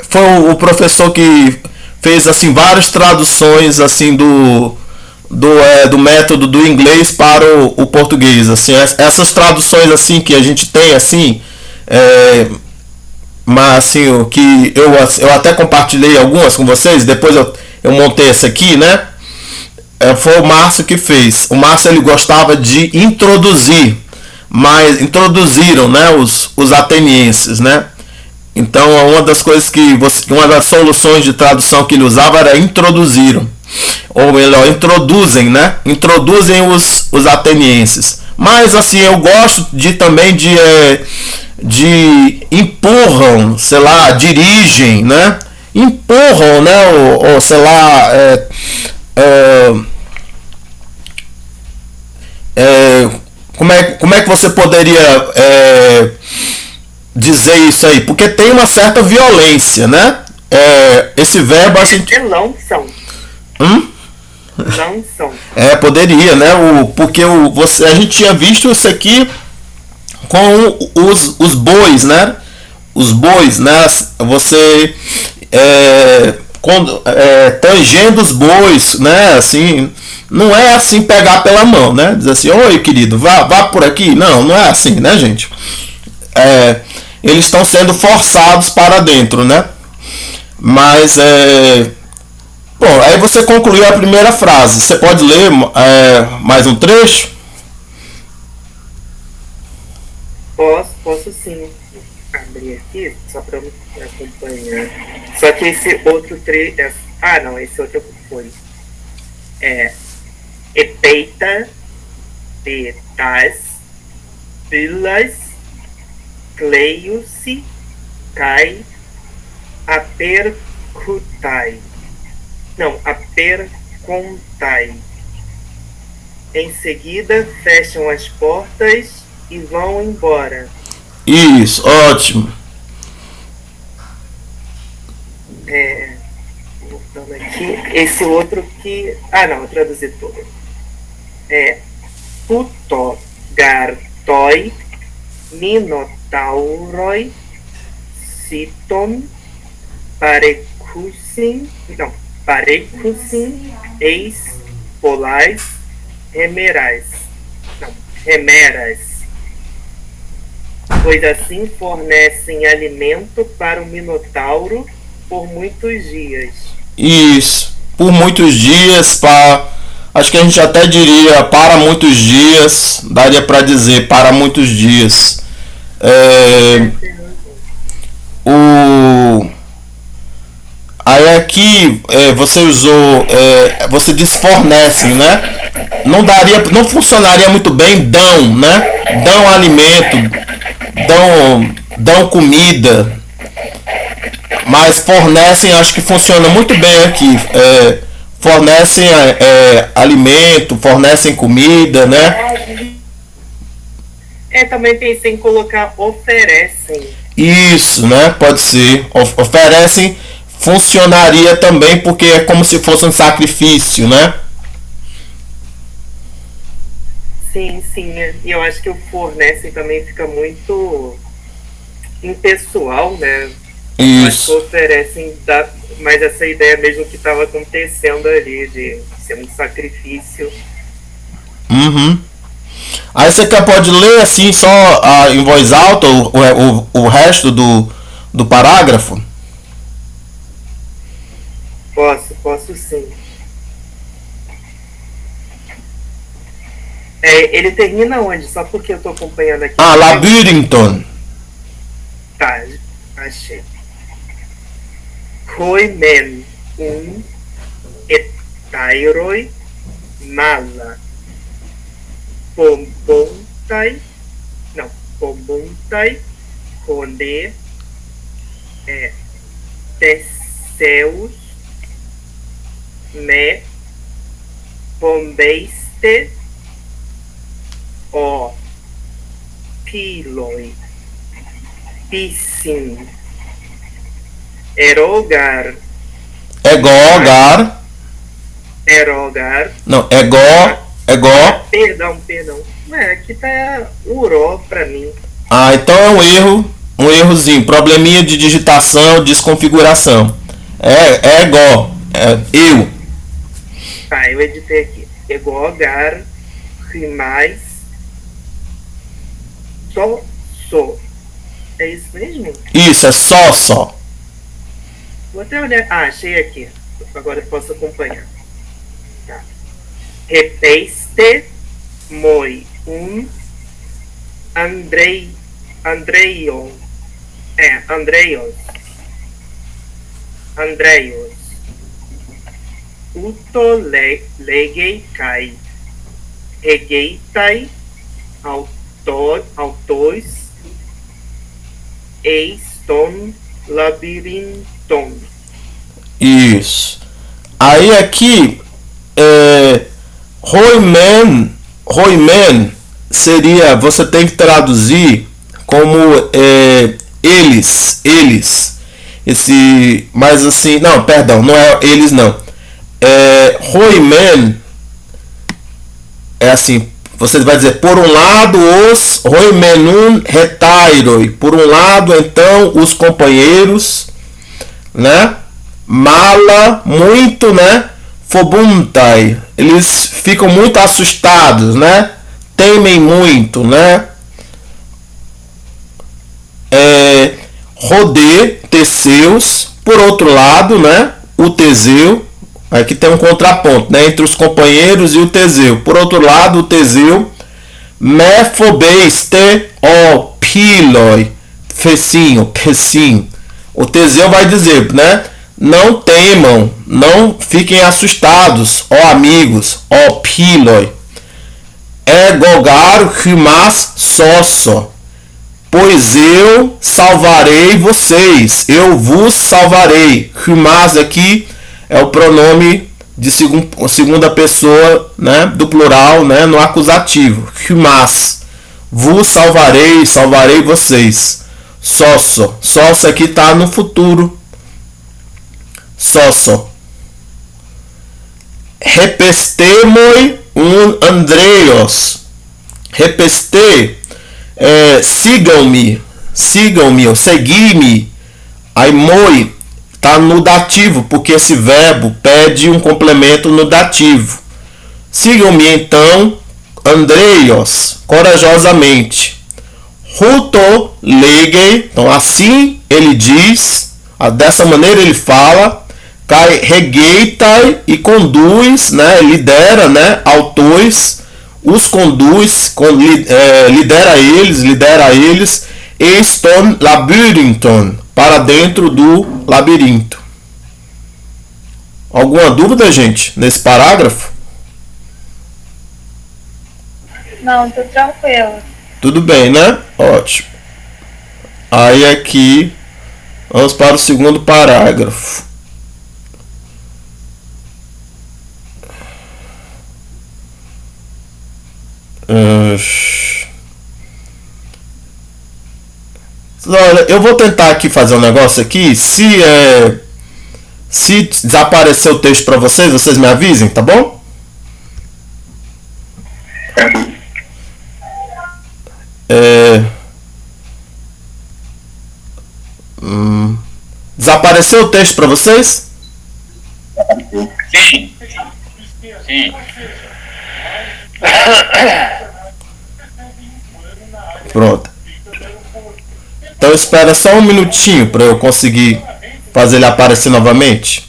S1: foi o professor que fez assim várias traduções assim do método do inglês para o português, assim, essas traduções assim que a gente tem assim, mas assim, o que eu até compartilhei algumas com vocês, depois eu montei essa aqui, né? Foi o Márcio que fez. O Márcio, ele gostava de introduzir, mas introduziram, né, os atenienses, né? Então, uma das coisas uma das soluções de tradução que ele usava era introduziram, ou melhor, introduzem, né? Introduzem os atenienses. Mas assim, eu gosto também de empurram, sei lá, dirigem, né? Empurram, né? Ou sei lá, como é que você poderia dizer isso aí? Porque tem uma certa violência, né? Esse verbo a gente...
S2: Lançam. Lançam.
S1: Poderia, né? Porque a gente tinha visto isso aqui com os bois, né? Os bois, né? Você tangendo os bois, né? Assim, não é assim pegar pela mão, né? Diz assim, oi querido, vá por aqui. Não é assim, né, gente? Eles estão sendo forçados para dentro, né? Mas bom, aí você concluiu a primeira frase. Você pode ler mais um trecho?
S2: Posso sim. Abrir aqui só para eu acompanhar. Só que esse outro trecho. Não, esse outro foi. Epeita, petas, pilas, cleiusi, cai, apercutai. Não, apercontai. Em seguida, fecham as portas e vão embora.
S1: Isso, ótimo.
S2: Voltando aqui, esse outro que... não, vou traduzir todo. Putogartoi, minotauroi, citon, parecusin, eis, polais, remerais. Remeras. Pois assim fornecem alimento para o minotauro por muitos dias.
S1: Isso, por muitos dias, acho que a gente até diria para muitos dias, daria para dizer para muitos dias. Aí aqui você usou, você disse fornecem, né? Não funcionaria muito bem dão, né? Dão alimento, dão comida, mas fornecem, acho que funciona muito bem aqui. Fornecem alimento, fornecem comida, né?
S2: Também pensei em colocar oferecem.
S1: Isso, né? Pode ser. Oferecem funcionaria também, porque é como se fosse um sacrifício, né?
S2: Sim. E eu acho que o fornecem também fica muito impessoal, né?
S1: Isso.
S2: Mas oferecem, mas essa ideia mesmo que estava acontecendo ali, de ser um sacrifício.
S1: Uhum. Aí você pode ler assim só em voz alta o resto do parágrafo?
S2: Posso sim. Ele termina onde? Só porque eu estou acompanhando aqui.
S1: Labyrinthon.
S2: Tá, achei. Koimen etairoi mala pombontai kone Theseus me bombeiste o piloi piscin erogar
S1: não,
S2: perdão, aqui tá uró pra mim.
S1: Então é um errozinho, probleminha de digitação, desconfiguração. Eu.
S2: Tá, eu editei aqui. Egogar, rimais, so. É isso mesmo?
S1: Isso, é só.
S2: Vou até olhar. Achei aqui. Agora eu posso acompanhar. Tá. Repeiste moi Andreios. Uto legei kai. Regeitai autois eiston labirinton.
S1: Isso. Aí aqui Roimen seria, você tem que traduzir como eles. Mas assim, não, perdão, não é eles não. Roimen é assim, você vai dizer, por um lado os Roimenun retairoi, por um lado então os companheiros, né? Mala muito, né? Fobuntai, eles ficam muito assustados, né? Temem muito, né? Rodê, Teseus, por outro lado, né? O Teseu, aqui tem um contraponto, né? Entre os companheiros e o Teseu. Por outro lado, o Teseu, Mephobeiste, ó piloi, fecinho. O Teseu vai dizer, né? Não temam, não fiquem assustados, ó amigos, ó piloi. Egogar rimas sosso, pois eu salvarei vocês, eu vos salvarei. Rimas aqui é o pronome de segunda pessoa, né, do plural, né, no acusativo. Rimas, vos salvarei vocês. Sosso aqui está no futuro. Sosso. Repestemoi Andreios. Repeste, sigam-me, ou segui-me. Aí moi está no dativo, porque esse verbo pede um complemento no dativo. Sigam-me então, Andreios, corajosamente. Ruto legei, então assim ele diz, dessa maneira ele fala. Cai regeitai e conduz, né, lidera, né, autois, os conduz, lidera eles, eston labyrinthon, para dentro do labirinto. Alguma dúvida, gente, nesse parágrafo?
S3: Não, tô tranquilo.
S1: Tudo bem, né? Ótimo. Aí aqui, vamos para o segundo parágrafo. Olha, eu vou tentar aqui fazer um negócio aqui. Se desaparecer o texto para vocês me avisem, tá bom? Desapareceu o texto para vocês?
S6: Sim.
S1: Pronto. Então espera só um minutinho para eu conseguir fazer ele aparecer novamente.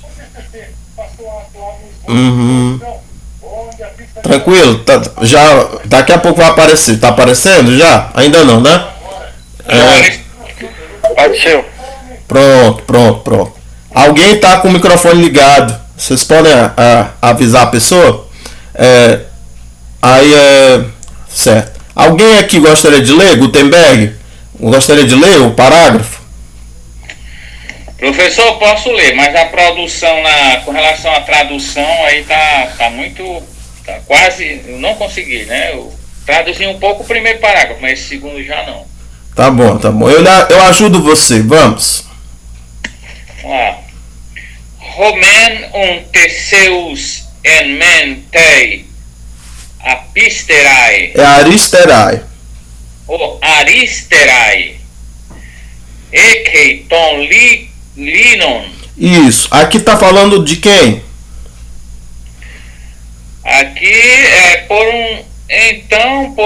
S1: Tranquilo? Já daqui a pouco vai aparecer. Tá aparecendo já? Ainda não, né?
S6: Apareceu.
S1: Pronto. Alguém tá com o microfone ligado. Vocês podem avisar a pessoa? Certo. Alguém aqui gostaria de ler, Gutenberg? Gostaria de ler o parágrafo?
S6: Professor, posso ler, mas a produção com relação à tradução aí tá muito. Tá quase. Eu não consegui, né? Eu traduzi um pouco o primeiro parágrafo, mas esse segundo já não.
S1: Tá bom, tá bom. Eu ajudo você, vamos.
S6: Vamos lá. Homen Theseus en mente apisterai.
S1: É aristerai.
S6: Ou aristerai. Ekeiton linon.
S1: Isso. Aqui tá falando de quem?
S6: Aqui é por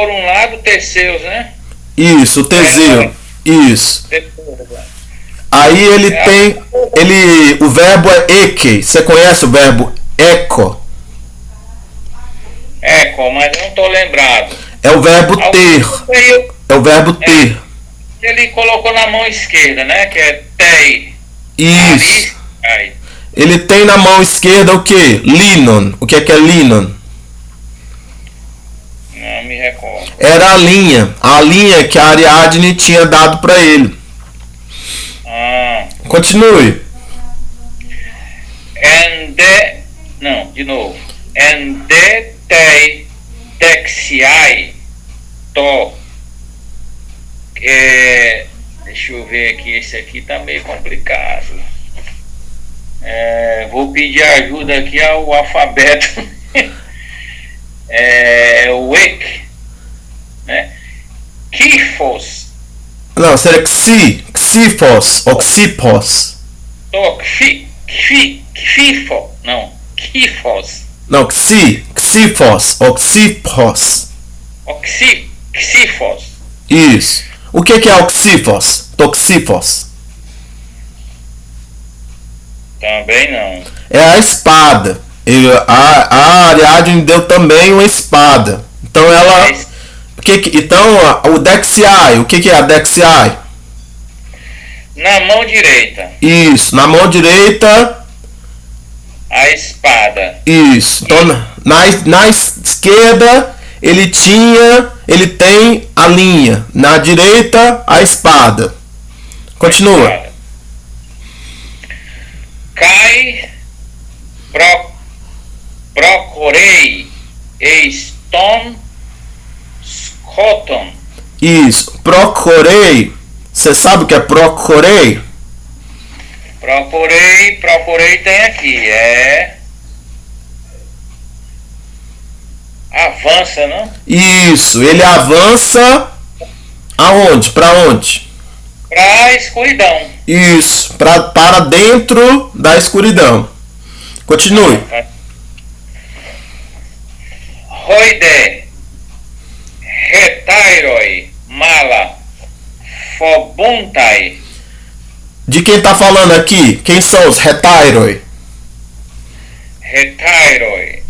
S6: um lado Teseus, né?
S1: Isso, Teseu. Isso. Aí ele tem. O verbo é eke. Você conhece o verbo eco?
S6: Eco, mas não tô lembrado.
S1: É o verbo ter. É o verbo ter.
S6: Ele colocou na mão esquerda, né? Que é tei.
S1: Isso.
S6: Aí.
S1: Ele tem na mão esquerda o que? Linon. O que é linon?
S6: Não me recordo.
S1: Era a linha que a Ariadne tinha dado para ele. Continue.
S6: De novo. Tei dexiai to. Deixa eu ver aqui, esse aqui tá meio complicado. Vou pedir ajuda aqui ao alfabeto. O ek, né? Kifos.
S1: Não, seria xifos ou xipos.
S6: Kifo, não, kifos.
S1: Não, xifos ou xipos.
S6: Xifos.
S1: Isso. O que é oxifos? Toxifos.
S6: Também não.
S1: É a espada. A Ariadne deu também uma espada. Então ela. Então o Dexiai. O que é a Dexiai?
S6: Na mão direita.
S1: Isso. Na mão direita.
S6: A espada.
S1: Isso. Então na esquerda ele tem a linha. Na direita a espada. Continua.
S6: Cai procurei eston scoton.
S1: Isso. Procurei. Você sabe o que é procurei?
S6: Procurei tem aqui. Avança, não?
S1: Isso. Ele avança aonde? Para onde?
S6: Para a escuridão.
S1: Isso. Para dentro da escuridão. Continue.
S6: Roide retairoi mala fobuntai.
S1: De quem tá falando aqui? Quem são os retairoi?
S6: Retairoi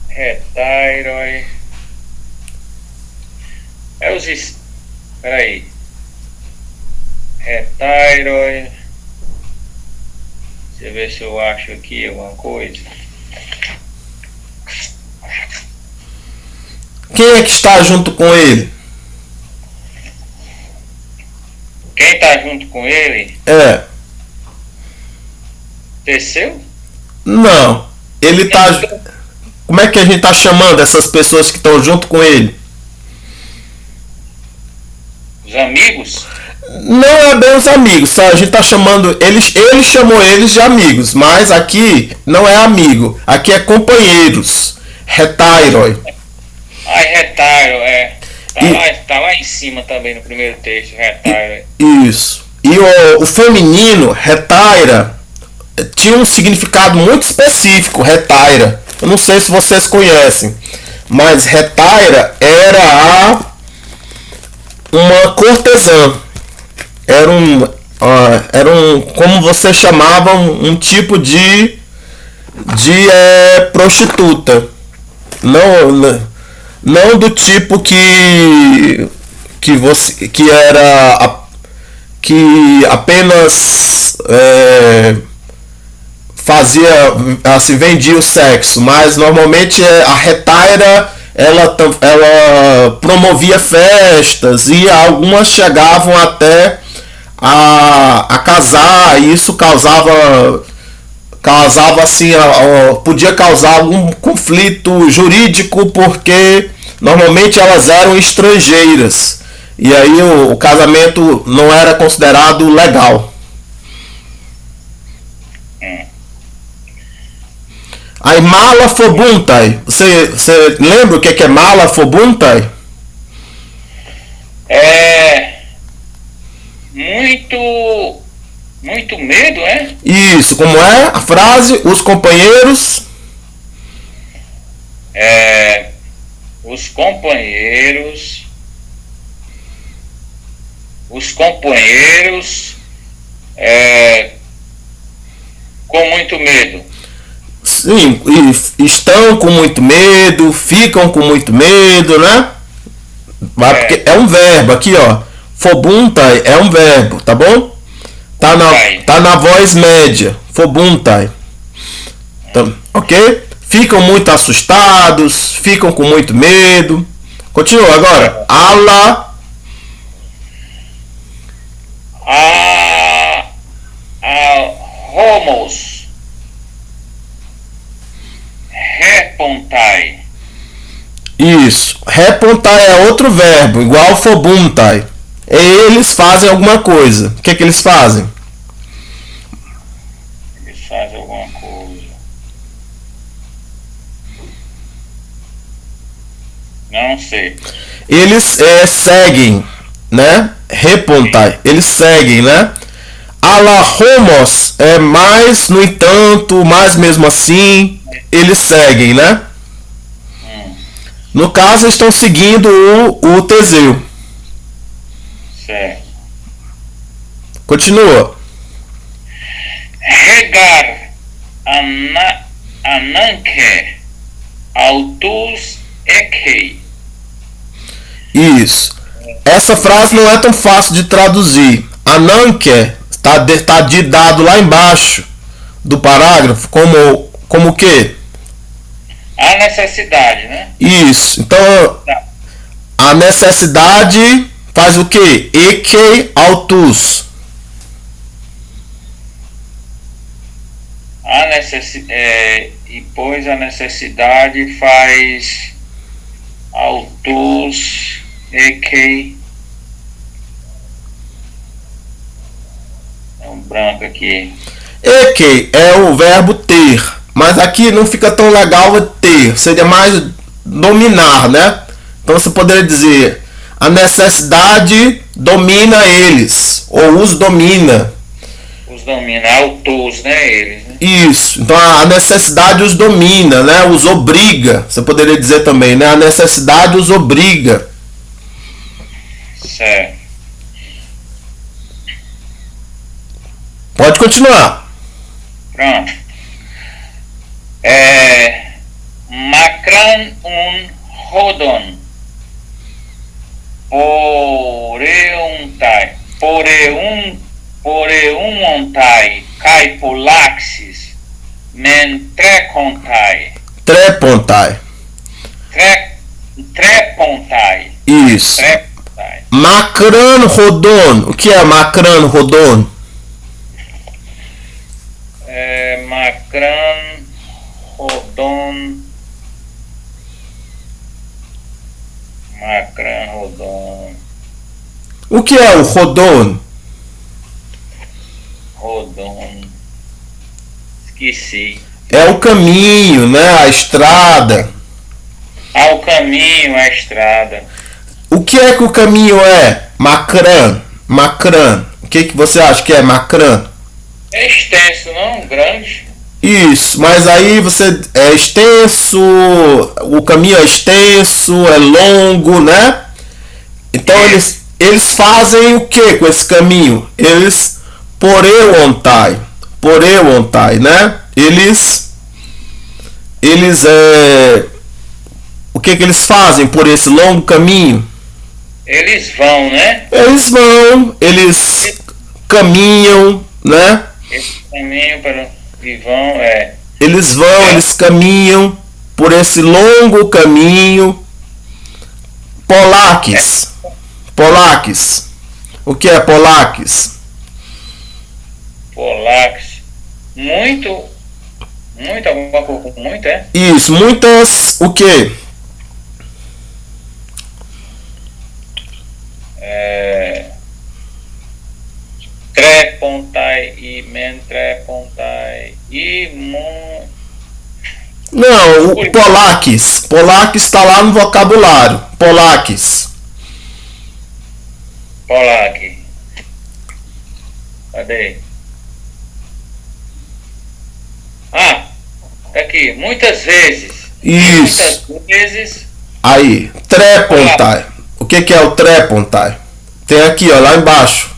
S6: retairoi os peraí. Retairoi. Deixa eu ver se eu acho aqui alguma coisa.
S1: Quem é que está junto com ele?
S6: Quem está junto com ele? Teseu?
S1: Não. Ele tá. Como é que a gente tá chamando essas pessoas que estão junto com ele?
S6: Os amigos?
S1: Não é bem os amigos, tá? A gente tá chamando. Ele chamou eles de amigos, mas aqui não é amigo. Aqui é companheiros. Retairoi.
S6: Retairo, Tá lá em cima também no primeiro texto, retairo.
S1: Isso. E o feminino, retaira, tinha um significado muito específico, retaira. Eu não sei se vocês conhecem, mas retaira era uma cortesã. Era um como você chamava, um tipo de prostituta. Não do tipo que apenas fazia assim, vendia o sexo, mas normalmente a retaira ela promovia festas e algumas chegavam até a casar, e isso causava assim, podia causar algum conflito jurídico, porque normalmente elas eram estrangeiras e aí o casamento não era considerado legal. Aí mala fobuntai, você lembra o que é mala fobuntai?
S6: É muito medo, é?
S1: Isso, como é a frase? Os companheiros.
S6: Os companheiros com muito medo.
S1: Sim, estão com muito medo, ficam com muito medo, né? Porque é um verbo aqui, ó. Fobuntai é um verbo, tá bom? Tá na voz média. Fobuntai. Então, ok? Ficam muito assustados, ficam com muito medo. Continua agora. Ala.
S6: Homos. Repontai.
S1: Isso. Repontai é outro verbo, igual fobuntai. Eles fazem alguma coisa. O que é que eles fazem?
S6: Eles fazem alguma coisa. Não sei.
S1: Eles seguem, né? Repontai. Eles seguem, né? Ala homos é mais, no entanto, mais mesmo assim. Eles seguem, né? No caso, estão seguindo o Teseu.
S6: Certo.
S1: Continua.
S6: Regar ananke autus ekei.
S1: Isso. Essa frase não é tão fácil de traduzir. Ananke está dado lá embaixo do parágrafo como o quê?
S6: A necessidade, né?
S1: Isso. Então, a necessidade faz o quê? Ekei autus.
S6: E pois a necessidade faz autus ekei. É um branco aqui.
S1: Ekei é o verbo ter, mas aqui não fica tão legal ter, seria mais dominar, né? Então você poderia dizer: a necessidade domina eles, ou os domina.
S6: Os domina, autos, né? Eles, né?
S1: Isso, então a necessidade os domina, né? Os obriga, você poderia dizer também, né? A necessidade os obriga.
S6: Certo.
S1: Pode continuar.
S6: Pronto. Macran un rodon. Poreuntai. Caipolaxis. Mentrecontai.
S1: Trepontai.
S6: Trepontai.
S1: Isso.
S6: Trepontai.
S1: Macran rodon. O que é macran rodon?
S6: Macran rodon. Macran rodon.
S1: O que é o rodon?
S6: Rodon. Esqueci.
S1: É o caminho, né? A estrada.
S6: O caminho, a estrada.
S1: O que é que o caminho é? Macran. Macran. O que você acha que é macran?
S6: É extenso, não? Grande.
S1: Isso, mas aí você é extenso, o caminho é extenso, é longo, né? Então eles fazem o que com esse caminho? Eles poreuontai, né? O que eles fazem por esse longo caminho?
S6: Eles vão, né?
S1: Eles caminham, né?
S6: Eles caminham e vão,
S1: Eles caminham por esse longo caminho. Polaques. O que é polaques?
S6: Polax. Muito, alguma coisa com muito, é?
S1: Isso, muitas, o quê?
S6: Trepontai e mentrepontai e
S1: Não, o Polax. Polax está lá no vocabulário. Polax.
S6: Polac. Cadê? Ah, tá aqui. Muitas vezes.
S1: Isso.
S6: Muitas vezes.
S1: Aí, trepontai. O que é o trepontai? Tem aqui, ó, lá embaixo.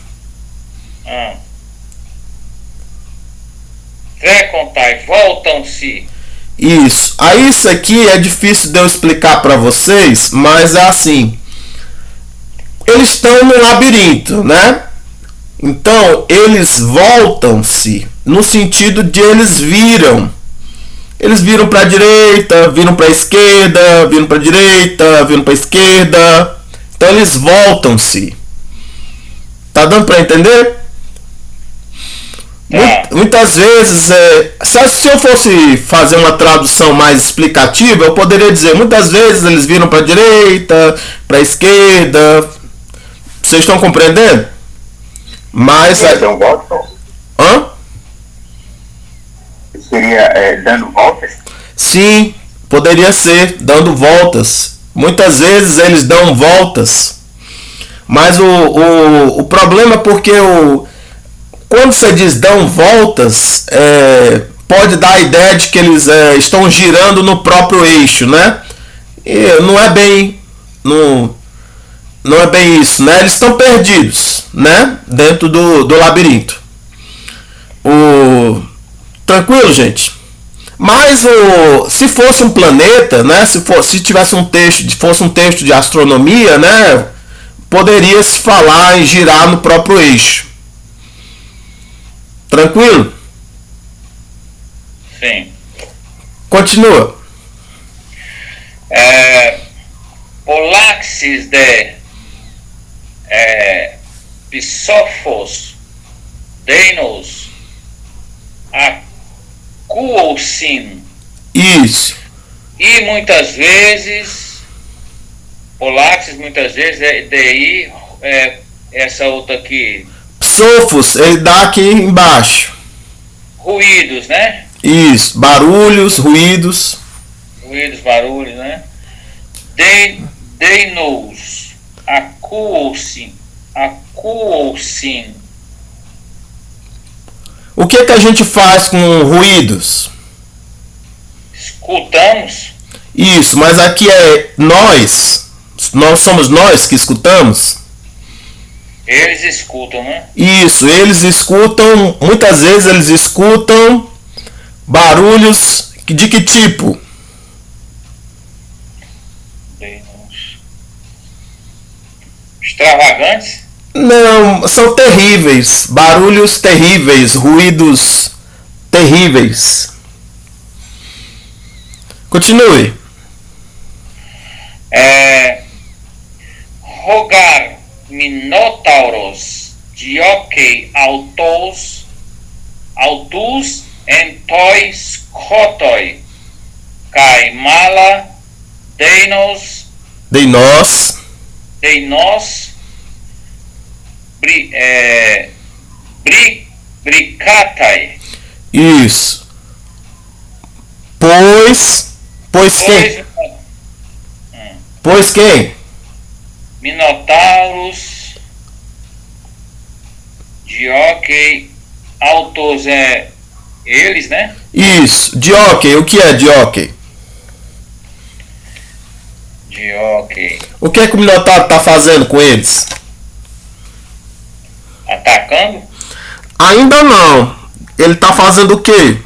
S6: Trecontai, voltam-se.
S1: Isso. Aí isso aqui é difícil de eu explicar para vocês, mas é assim. Eles estão no labirinto, né? Então, eles voltam-se no sentido de eles viram. Eles viram para a direita, viram para a esquerda, viram para a direita, viram para a esquerda. Então, eles voltam-se. Tá dando para entender? Muitas vezes, se eu fosse fazer uma tradução mais explicativa, eu poderia dizer, muitas vezes eles viram para a direita, para a esquerda. Vocês estão compreendendo? Mas...
S5: Então, voltam?
S1: Hã?
S5: Seria dando voltas?
S1: Sim, poderia ser, dando voltas. Muitas vezes eles dão voltas. Mas o problema é porque quando você diz dão voltas, pode dar a ideia de que eles estão girando no próprio eixo, né? E não é bem... Não é bem isso, né? Eles estão perdidos, né? Dentro do labirinto. Tranquilo, gente? Mas se fosse um planeta, né? Se tivesse fosse um texto de astronomia, né? Poderia se falar em girar no próprio eixo. Tranquilo?
S6: Sim.
S1: Continua.
S6: Polaxis de Psophos Denos Acuosin.
S1: Isso.
S6: E muitas vezes Polaxis, muitas vezes daí essa outra aqui.
S1: Psophos, ele dá aqui embaixo.
S6: Ruídos, né?
S1: Isso, barulhos, ruídos.
S6: Ruídos, barulhos, né? Denos Acuosin.
S1: O que a gente faz com ruídos?
S6: Escutamos.
S1: Isso, mas aqui é nós. Nós somos nós que escutamos.
S6: Eles escutam, né?
S1: Isso, eles escutam. Muitas vezes eles escutam barulhos de que tipo?
S6: Extravagantes?
S1: Não, são terríveis. Barulhos terríveis, ruídos terríveis. Continue.
S6: Rogar minotauros dioque autos entoi scotoi kai mala deinos bricatai.
S1: Isso. Pois quem? Pois quem?
S6: Minotauros dioque autos eles, né?
S1: Isso. Dioque. O que é dioque?
S6: Dioque.
S1: O que o Minotauro tá fazendo com eles?
S6: Atacando?
S1: Ainda não. Ele tá fazendo o quê?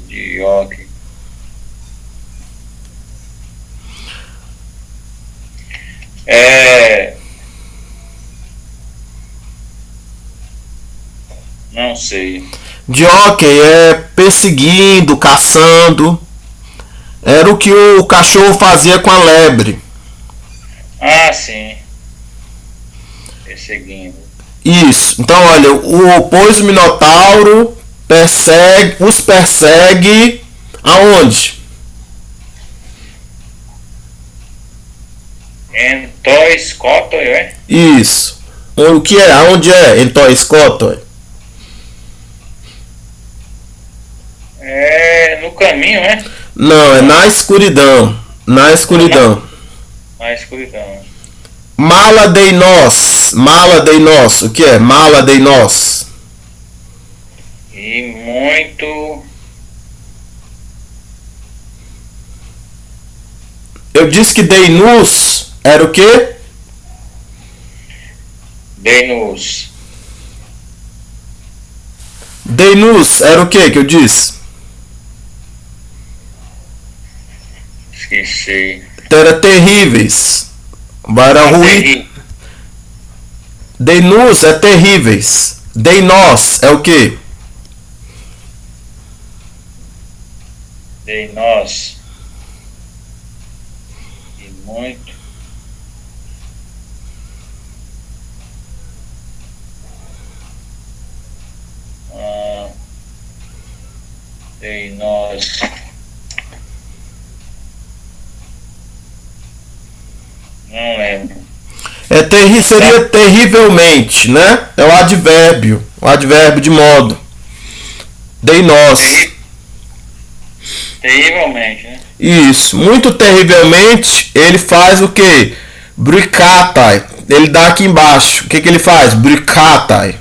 S6: Dioque. Não sei.
S1: Dioque é perseguindo, caçando. Era o que o cachorro fazia com a lebre.
S6: Ah, sim. Perseguindo.
S1: Isso. Então, olha, pois o Minotauro os persegue aonde?
S6: Em Toiscoto, é?
S1: Isso. O que é? Aonde é? Em Toiscoto?
S6: É no caminho, né?
S1: Não, é na escuridão. Na escuridão.
S6: Na escuridão.
S1: Mala de nós. Mala de nós. O que é? Mala de nós.
S6: E muito.
S1: Eu disse que Deinus era o quê?
S6: Deinus.
S1: Deinus era o quê que eu disse?
S6: Esqueci.
S1: Era terríveis. Era ruim. Deinus é terríveis. Deinós é o quê?
S6: Deinós. E muito. Deinós. Não lembro.
S1: Seria terrivelmente, né? É o advérbio de modo. Deinós.
S6: Terrivelmente, né?
S1: Isso, muito terrivelmente, ele faz o que? Brucatai. Ele dá aqui embaixo. O que ele faz? Brucatai.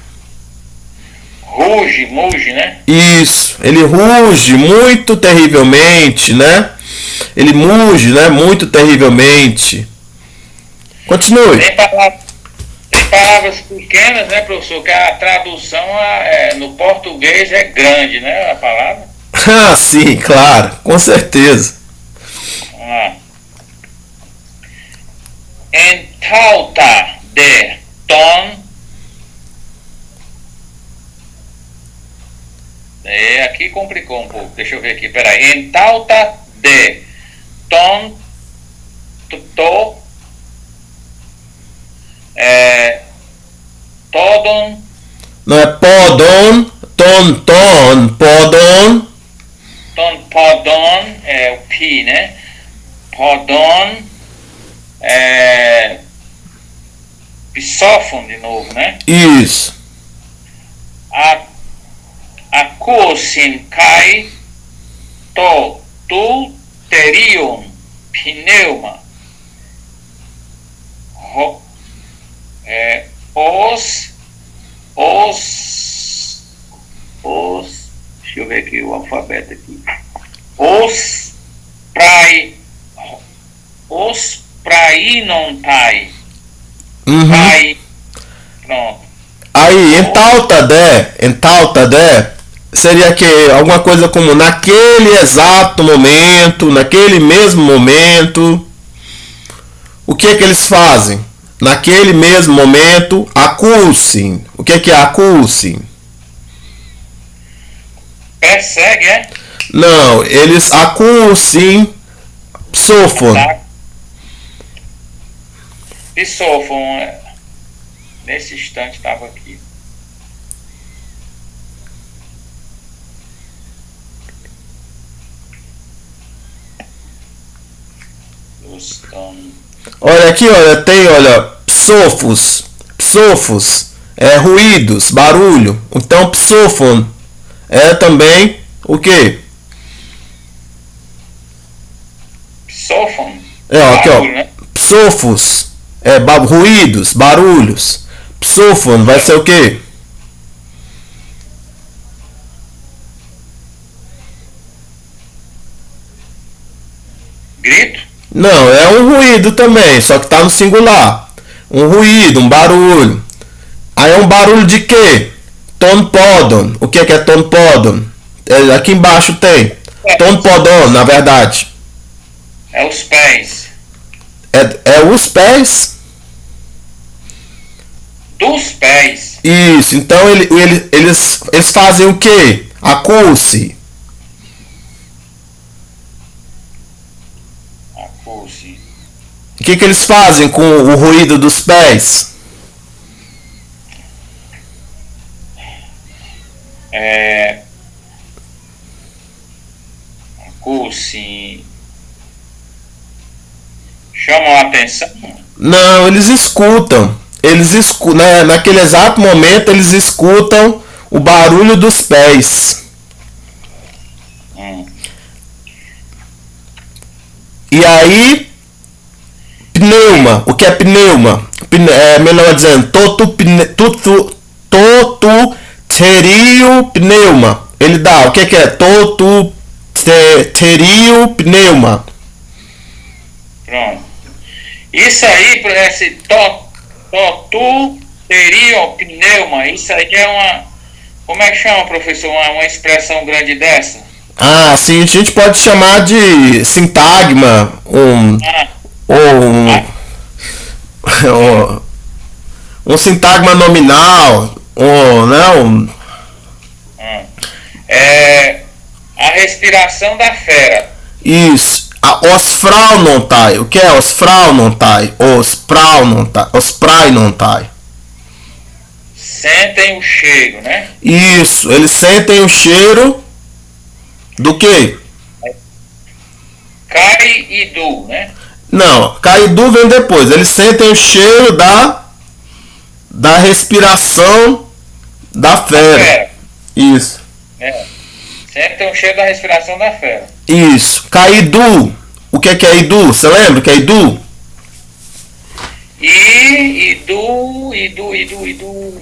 S6: Muge, né?
S1: Isso, ele ruge muito terrivelmente, né? Ele muge, né? Muito terrivelmente. Continue.
S6: Tem palavras pequenas, né, professor? Que a tradução no português é grande, né? A palavra.
S1: Ah, sim, claro, com certeza.
S6: Entauta de ton. Aqui complicou um pouco. Deixa eu ver aqui, peraí. Entauta de ton. To. Todon.
S1: Não é podon, podon.
S6: Podon é o pi, né? Podon psófon de novo, né?
S1: Isso.
S6: Acousin kai tu terium pneuma deixa eu ver aqui o alfabeto aqui. Os prainontai. Pai. Pronto.
S1: Aí, entalta de seria que alguma coisa como naquele exato momento, naquele mesmo momento. O que eles fazem? Naquele mesmo momento, acusem. O que é acusem?
S6: Persegue, é?
S1: Não, eles acusem psofon.
S6: Psofon, nesse instante estava aqui.
S1: Olha aqui, psofos. Psofos é ruídos, barulho. Então psofon é também o quê?
S6: Psofon.
S1: Aqui,
S6: barulho, né?
S1: Psofos é ruídos, barulhos. Psofon vai ser o quê?
S6: Grito?
S1: Não, é um ruído também, só que tá no singular. Um ruído, um barulho. Aí é um barulho de quê? Ton podon. O que é ton podon? Aqui embaixo tem. Ton podon, na verdade.
S6: É os pés.
S1: É os pés?
S6: Dos pés.
S1: Isso, então eles fazem o quê? Acuse.
S6: Acuse.
S1: O que eles fazem com o ruído dos pés?
S6: Cursim chamam a atenção?
S1: Não, eles escutam. Né, naquele exato momento eles escutam o barulho dos pés. E aí, pneuma. O que é pneuma? Melhor dizendo, totuterio pneuma. Ele dá, o que é totuterio pneuma?
S6: Pronto. Isso aí, por esse totuterio pneuma, isso aí é uma... Como é que chama, professor? Uma expressão grande dessa?
S1: Ah, sim, a gente pode chamar de sintagma, um sintagma nominal,
S6: a respiração da fera.
S1: Isso, osfraunontai. O que é osfraunontai? Osprainontai.
S6: Sentem o cheiro, né?
S1: Isso, eles sentem o cheiro do que?
S6: Caidu, né?
S1: Não, caidu vem depois. Eles sentem o cheiro da respiração da fera. Isso.
S6: Sentem o cheiro da respiração da fera.
S1: Isso. Caidu. O que é idu? Você lembra que é idu?
S6: Idu.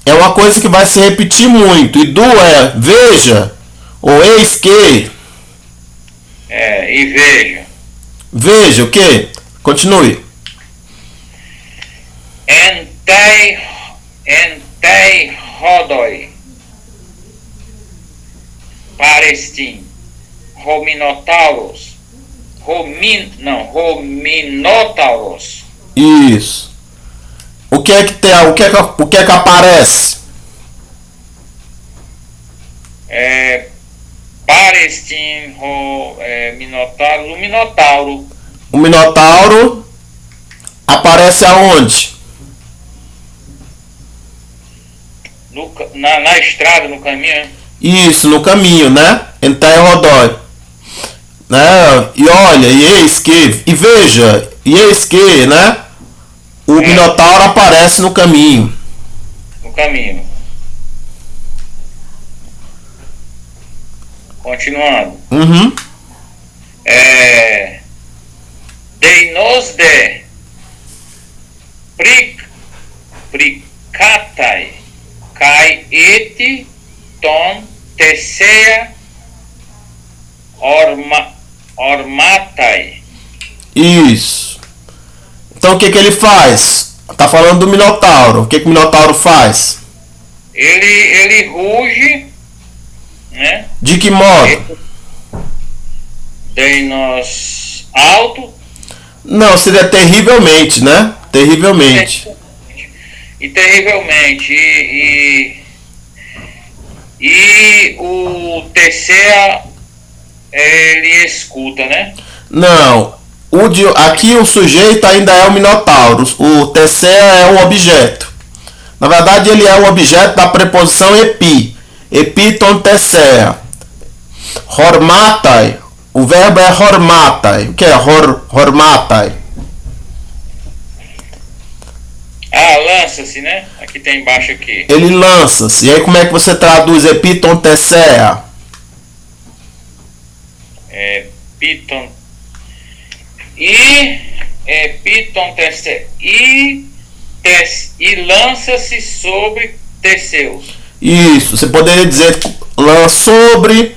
S1: É uma coisa que vai se repetir muito. Idu é veja, ou eis que.
S6: E veja.
S1: Veja o que? Continue.
S6: Entei rodoi. Parestim. Hominotauros. Hominotauros.
S1: Isso. O que é que tem? O que é que aparece?
S6: Parestim, Minotauro, o Minotauro.
S1: O Minotauro aparece aonde?
S6: Na estrada, no caminho.
S1: Isso, no caminho, né? Entai rodói. Né? E olha, e eis que, e veja, e eis que, né? O Minotauro aparece no caminho.
S6: No caminho. Continuando. Deinos de pricatai kai eti ton tesea ormatai.
S1: Isso. Então o que ele faz? Tá falando do Minotauro. O que o Minotauro faz?
S6: Ele ruge, né?
S1: De que modo?
S6: Deinos alto.
S1: Não, seria terrivelmente, né? Terrivelmente.
S6: E terrivelmente. E o Tesea, ele escuta, né?
S1: Não. Aqui o sujeito ainda é o Minotauro. O Tesea é o objeto. Na verdade, ele é o objeto da preposição epi. Epiton Tesea. Hormatai. O verbo é hormatai. O que é hormatai?
S6: Lança-se, né? Aqui tem embaixo aqui.
S1: Ele lança-se. E aí como é que você traduz epiton Tesea?
S6: Piton. Piton Tesea. E lança-se sobre Teseus.
S1: Isso. Você poderia dizer sobre.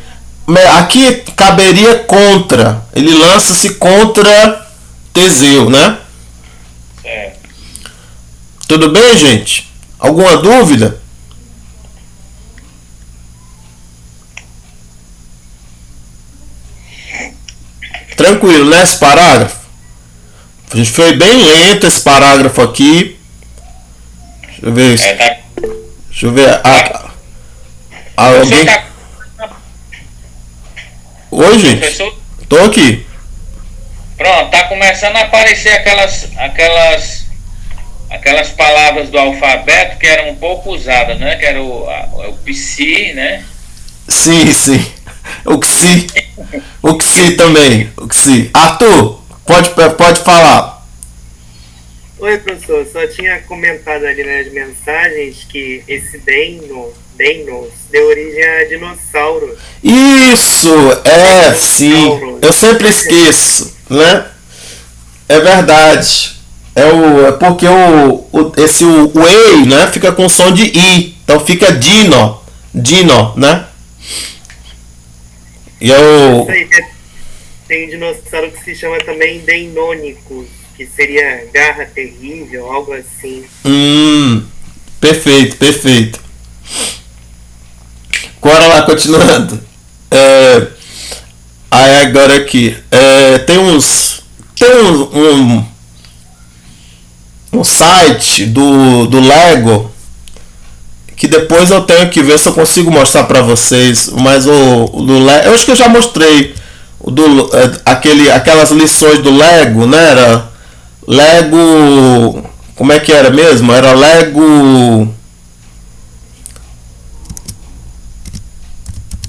S1: Aqui caberia contra. Ele lança-se contra Teseu, né?
S6: Certo.
S1: Tudo bem, gente? Alguma dúvida? Tranquilo, né? Esse parágrafo? A gente foi bem lento esse parágrafo aqui. Deixa eu ver. Deixa eu ver. Alguém. Oi, gente.
S6: Professor?
S1: Tô aqui.
S6: Pronto, tá começando a aparecer aquelas aquelas palavras do alfabeto que eram um pouco usadas, né? Que era o psi, né?
S1: Sim, sim. O Xi. O Xi também. O Xi. Arthur, pode falar.
S2: Oi, professor. Só tinha comentado ali nas mensagens que esse Deinos deu origem a dinossauro.
S1: Isso, sim. Eu sempre esqueço, né? É verdade. É porque o ei, né, fica com som de i. Então fica dino, né? E
S2: Isso aí, tem um dinossauro que se chama também Deinonychus, que seria garra terrível, algo assim.
S1: Perfeito. Bora lá, continuando. Aí agora aqui. Tem um site do Lego que depois eu tenho que ver se eu consigo mostrar pra vocês. Mas o do Lego, eu acho que eu já mostrei aquelas lições do Lego, né? Era Lego, como é que era mesmo? Era Lego.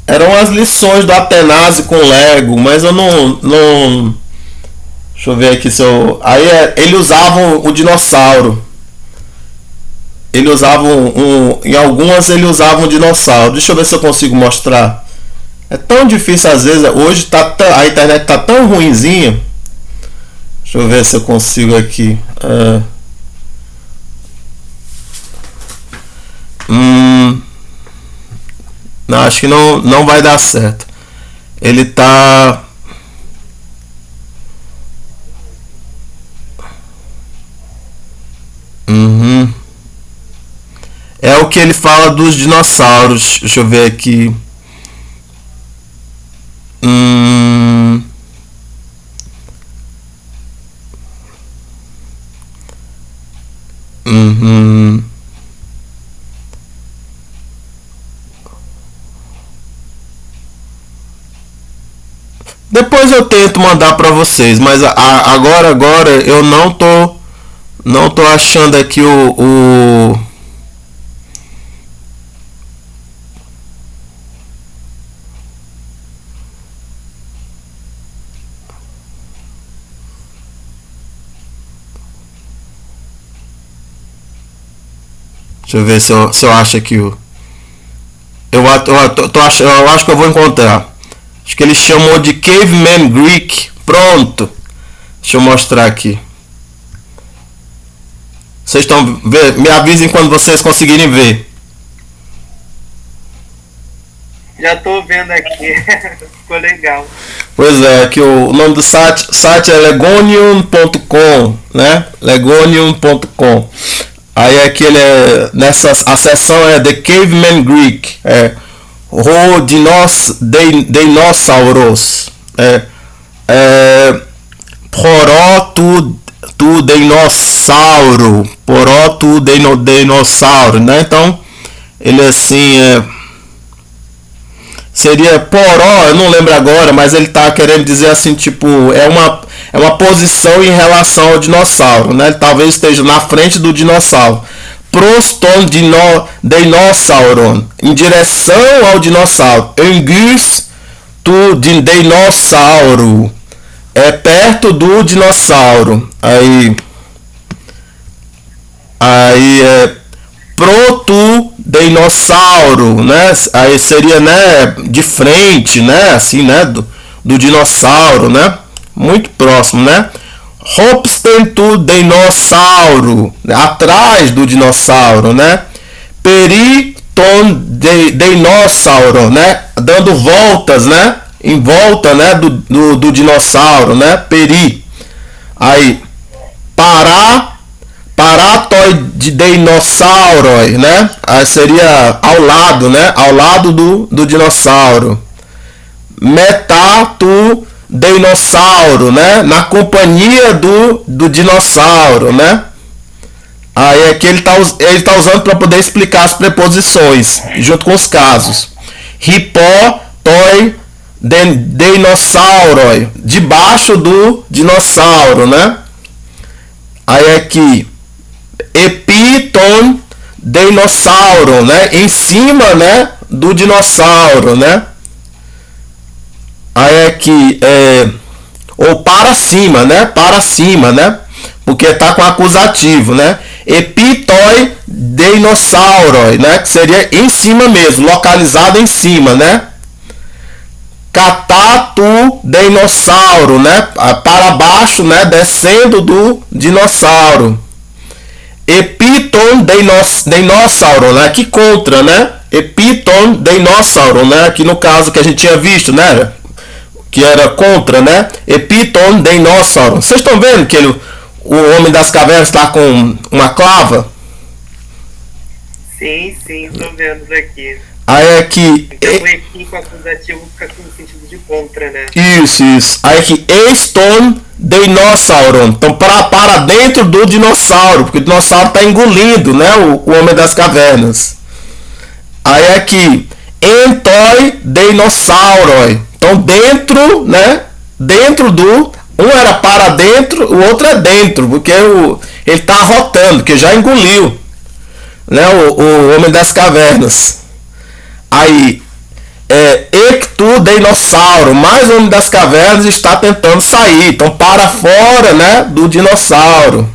S1: Eram as lições do Atenazi com Lego, mas eu não. Deixa eu ver aqui se eu. Aí ele usava o dinossauro. Ele usava em algumas ele usava um dinossauro. Deixa eu ver se eu consigo mostrar. É tão difícil às vezes. Hoje a internet tá tão ruinzinha. Deixa eu ver se eu consigo aqui. Não, acho que não vai dar certo. Ele tá. É o que ele fala dos dinossauros. Deixa eu ver aqui. Depois eu tento mandar para vocês, mas agora eu não tô achando aqui o Deixa eu ver se eu acho aqui o. Eu acho que eu vou encontrar. Acho que ele chamou de Caveman Greek. Pronto. Deixa eu mostrar aqui. Vocês estão vendo? Me avisem quando vocês conseguirem ver.
S2: Já tô vendo aqui. Ficou legal.
S1: Pois é, aqui o nome do site é legonium.com, né? Legonium.com. Aí aqui ele a seção é The Caveman Greek. Dinossauros. Dinossauro, né? Então, ele assim seria poró, eu não lembro agora, mas ele tá querendo dizer assim, tipo, é uma posição em relação ao dinossauro, né? Ele talvez esteja na frente do dinossauro. Proston dinossauron, em direção ao dinossauro. Angus tu dinossauro, é perto do dinossauro. Aí é proto-dinossauro, né? Aí seria, né, de frente, né, assim, né, do dinossauro, né? Muito próximo, né? Hopsten dinossauro, atrás do dinossauro, né? Periton dinossauro, né? Dando voltas, né? Em volta, né, do dinossauro, né? Peri. Aí Paratoidinossauro, né? Aí seria ao lado, né? Ao lado do dinossauro. Metatudinossauro, né? Na companhia do dinossauro, né? Aí aqui ele tá usando para poder explicar as preposições junto com os casos. Dinossauro, debaixo do dinossauro, né? Aí aqui epiton dinossauro, né? Em cima, né, do dinossauro, né? Aí aqui ou para cima, né? Para cima, né? Porque tá com acusativo, né? Epitoi dinossauro, né? Que seria em cima mesmo, localizado em cima, né? Catatu dinossauro, né? Para baixo, né? Descendo do dinossauro. Epiton dinossauro, né? Aqui contra, né? Epiton dinossauro, né? Aqui no caso que a gente tinha visto, né? Que era contra, né? Epiton dinossauro. Vocês estão vendo que o homem das cavernas está com uma clava?
S2: Sim, estou vendo daqui.
S1: Aí aqui.
S2: Então o epi com acusativo fica com o sentido de contra, né?
S1: Isso. Aí aqui, eston dinossauro. Então para dentro do dinossauro, porque o dinossauro está engolindo, né? O homem das cavernas. Aí aqui, entoi dinossauro. Então dentro, né? Dentro do. Um era para dentro, o outro é dentro, porque ele está arrotando, que já engoliu, né? O homem das cavernas. Aí, ectu dinossauro, mais o homem das cavernas está tentando sair, então para fora, né, do dinossauro.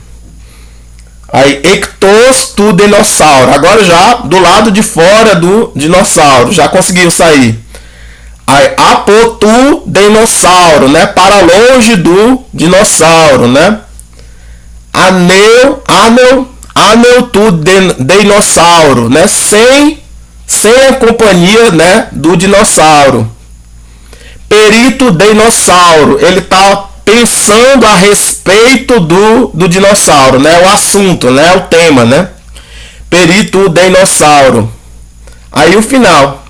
S1: Aí, ectos tu dinossauro, agora já do lado de fora do dinossauro, já conseguiu sair. Aí, apotu dinossauro, né, para longe do dinossauro, né. Anel tu dinossauro, né, sem a companhia, né, do dinossauro. Perito dinossauro, ele está pensando a respeito do dinossauro, né, o assunto, né, o tema, né. Perito dinossauro. Aí o final.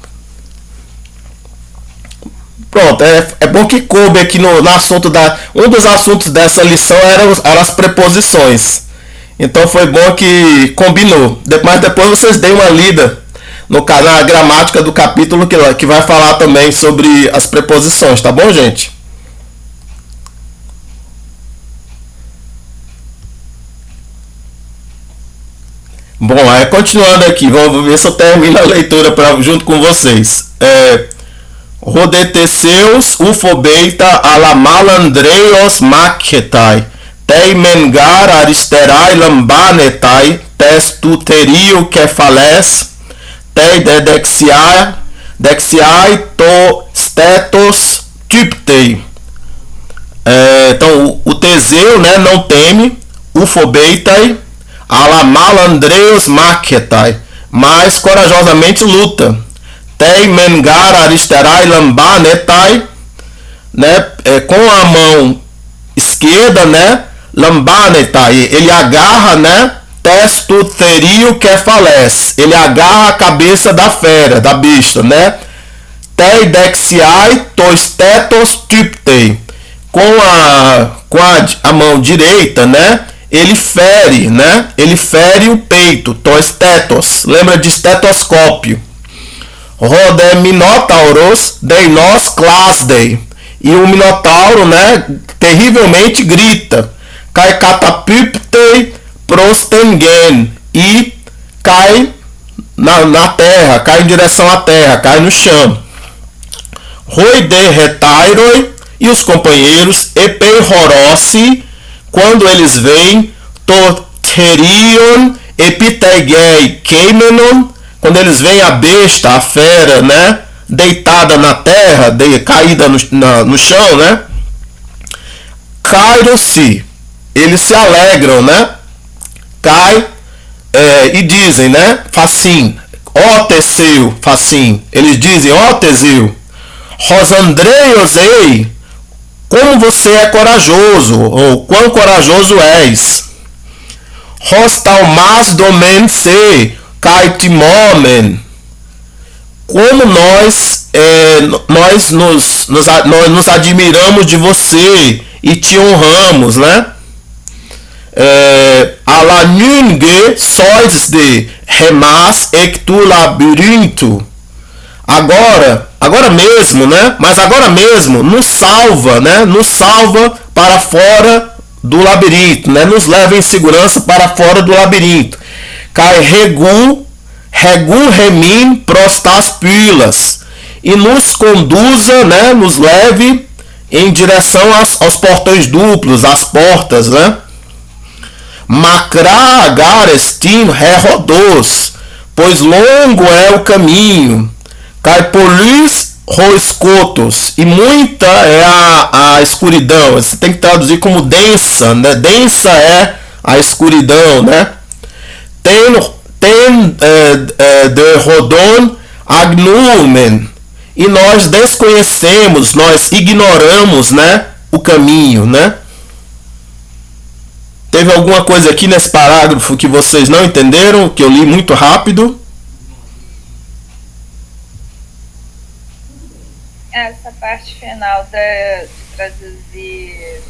S1: Pronto, é bom que coube aqui no assunto um dos assuntos dessa lição eram as preposições. Então foi bom que combinou. Mas depois vocês deem uma lida na gramática do capítulo que vai falar também sobre as preposições, tá bom, gente? Bom, continuando aqui, vamos ver se eu termino a leitura junto com vocês. Rodeteseus ufobeita ala malandreios machetai, tei mengar aristerai lambanetai, tes tuterio kefales, tei dexiai to stetos typtei. Então o Teseu, né, não teme, ufobeitai, ala malandreus machetai, mas corajosamente luta. Tei mengar aristerai lambanetai, né, com a mão esquerda, né, lambanetai, ele agarra, né, testo terio kefales, ele agarra a cabeça da fera, da besta, né. Tei dexiai tostetos typtei, com a mão direita, né, ele fere, né, ele fere o peito, tostetos, lembra de estetoscópio. Rode minotauros deinos clasdei, e o minotauro, né, terrivelmente grita, kai catapiptei prostengen, e cai na terra, cai em direção à terra, cai no chão. Roide retairoi, e os companheiros epeirorossi, quando eles vêm, toterion epitegei keimenon, quando eles veem a besta, a fera, né, deitada na terra, caída no chão, né, cairam-se, eles se alegram, né, e dizem, né, facim, ó Teseu, facim, eles dizem, ó Teseu, Rosandreiosei, como você é corajoso, ou quão corajoso és. Rostalmas domen se, Caetimomen, como nós nos admiramos de você e te honramos, né? Alanunge sois de remas ectu labirinto. Agora mesmo, né? Mas agora mesmo nos salva, né? Nos salva para fora do labirinto, né? Nos leva em segurança para fora do labirinto. Kai regu remim prostas pilas, e nos conduza, né? Nos leve em direção aos portões duplos, às portas, né? Macra agarestin rerodos, pois longo é o caminho. Caipolis roescotos, e muita é a escuridão. Você tem que traduzir como densa, né? Densa é a escuridão, né? Tem de rodon agnumen, e nós desconhecemos, nós ignoramos, né, o caminho, né? Teve alguma coisa aqui nesse parágrafo que vocês não entenderam, que eu li muito rápido?
S3: Essa parte final de traduzir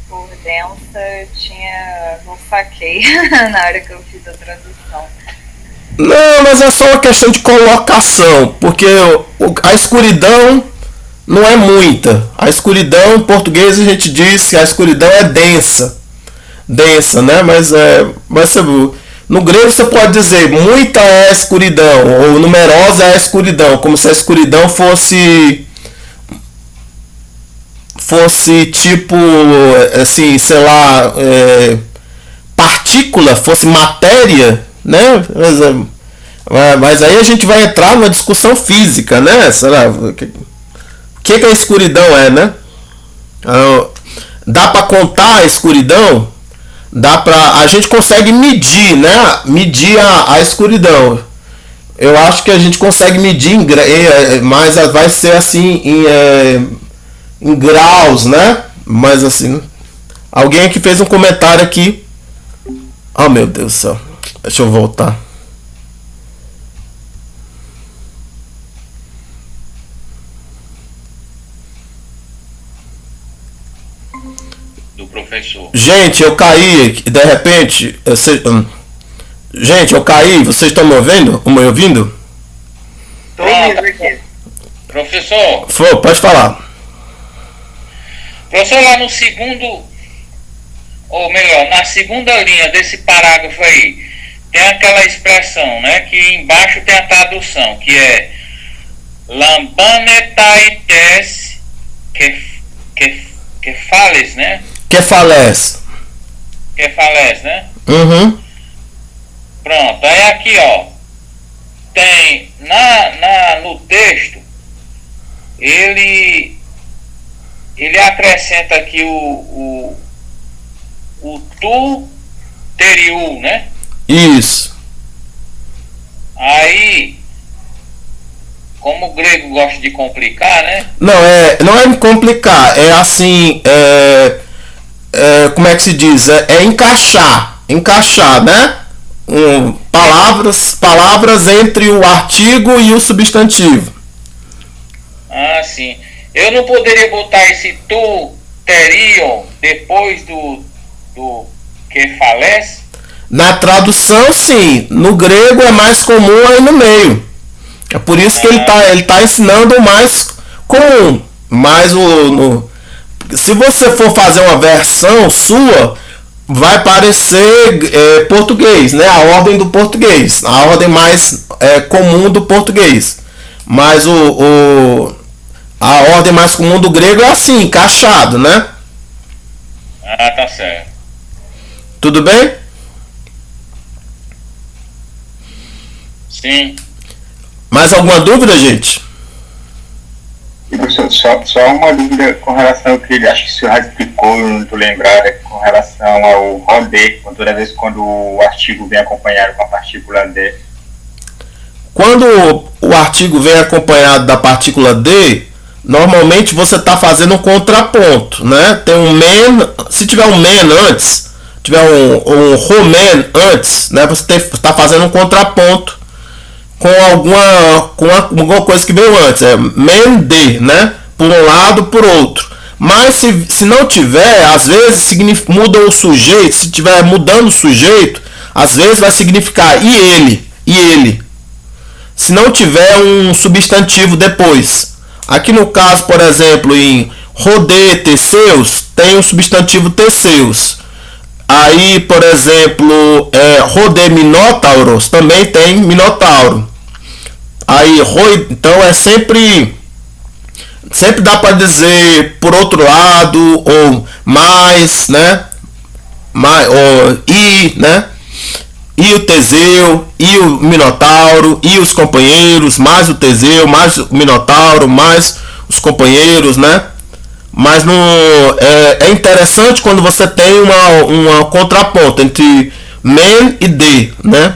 S3: por densa, não saquei na hora que eu fiz a tradução.
S1: Não, mas é só uma questão de colocação, porque a escuridão não é muita. A escuridão, em português a gente diz que a escuridão é densa, né? Mas no grego você pode dizer muita é a escuridão, ou numerosa é a escuridão, como se a escuridão fosse tipo, assim, sei lá, partícula, fosse matéria, né? Mas aí a gente vai entrar numa discussão física, né? Será? O que a escuridão é, né? Dá para contar a escuridão? A gente consegue medir, né? Medir a escuridão. Eu acho que a gente consegue medir, mas vai ser assim em graus, né? Mas assim, alguém aqui fez um comentário aqui. Oh, meu Deus do céu. Deixa eu voltar.
S6: Do professor.
S1: Gente, eu caí de repente. Gente, eu caí. Vocês estão me ouvindo? Me ouvindo?
S2: Tô ouvindo aqui.
S6: Professor.
S1: Pode falar.
S6: Professor, lá no segundo, ou melhor, na segunda linha desse parágrafo aí, tem aquela expressão, né, que embaixo tem a tradução, que é lambanetaites que fales, né?
S1: Que falece,
S6: né?
S1: Uhum.
S6: Pronto, aí aqui, ó, tem no texto, ele acrescenta aqui o tu teriu, né?
S1: Isso.
S6: Aí, como o grego gosta de complicar, né?
S1: Não é complicar, é assim, como é que se diz? É encaixar, né? Palavras entre o artigo e o substantivo.
S6: Ah, sim. Eu não poderia botar esse tu teriam depois do que falece?
S1: Na tradução, sim. No grego é mais comum aí no meio. É por isso que ele tá ensinando o mais comum. Mas se você for fazer uma versão sua, vai parecer português, né? A ordem do português. A ordem mais comum do português. Mas a ordem mais comum do grego é assim, encaixado, né?
S6: Ah, tá certo.
S1: Tudo bem?
S6: Sim.
S1: Mais alguma dúvida, gente?
S5: Só uma dúvida com relação ao que acho que o senhor já explicou, não estou lembrado, com relação ao rodê, toda vez quando o artigo vem acompanhado com a partícula D.
S1: Quando o artigo vem acompanhado da partícula D, normalmente você está fazendo um contraponto, né? Tem um men, se tiver um men antes, tiver um romen antes, né? Você está fazendo um contraponto com alguma coisa que veio antes, men de, né? Por um lado, por outro. Mas se não tiver, às vezes muda o sujeito. Se tiver mudando o sujeito, às vezes vai significar e ele. Se não tiver um substantivo depois. Aqui no caso, por exemplo, em Rode Teseus tem o substantivo Teseus. Aí, por exemplo, Rode Minotauros também tem Minotauro. Aí, então é sempre dá para dizer por outro lado, ou mais, né? Né? E o Teseu, e o Minotauro, e os companheiros, mais o Teseu, mais o Minotauro, mais os companheiros, né? Mas é interessante quando você tem uma contraponto entre men e de, né?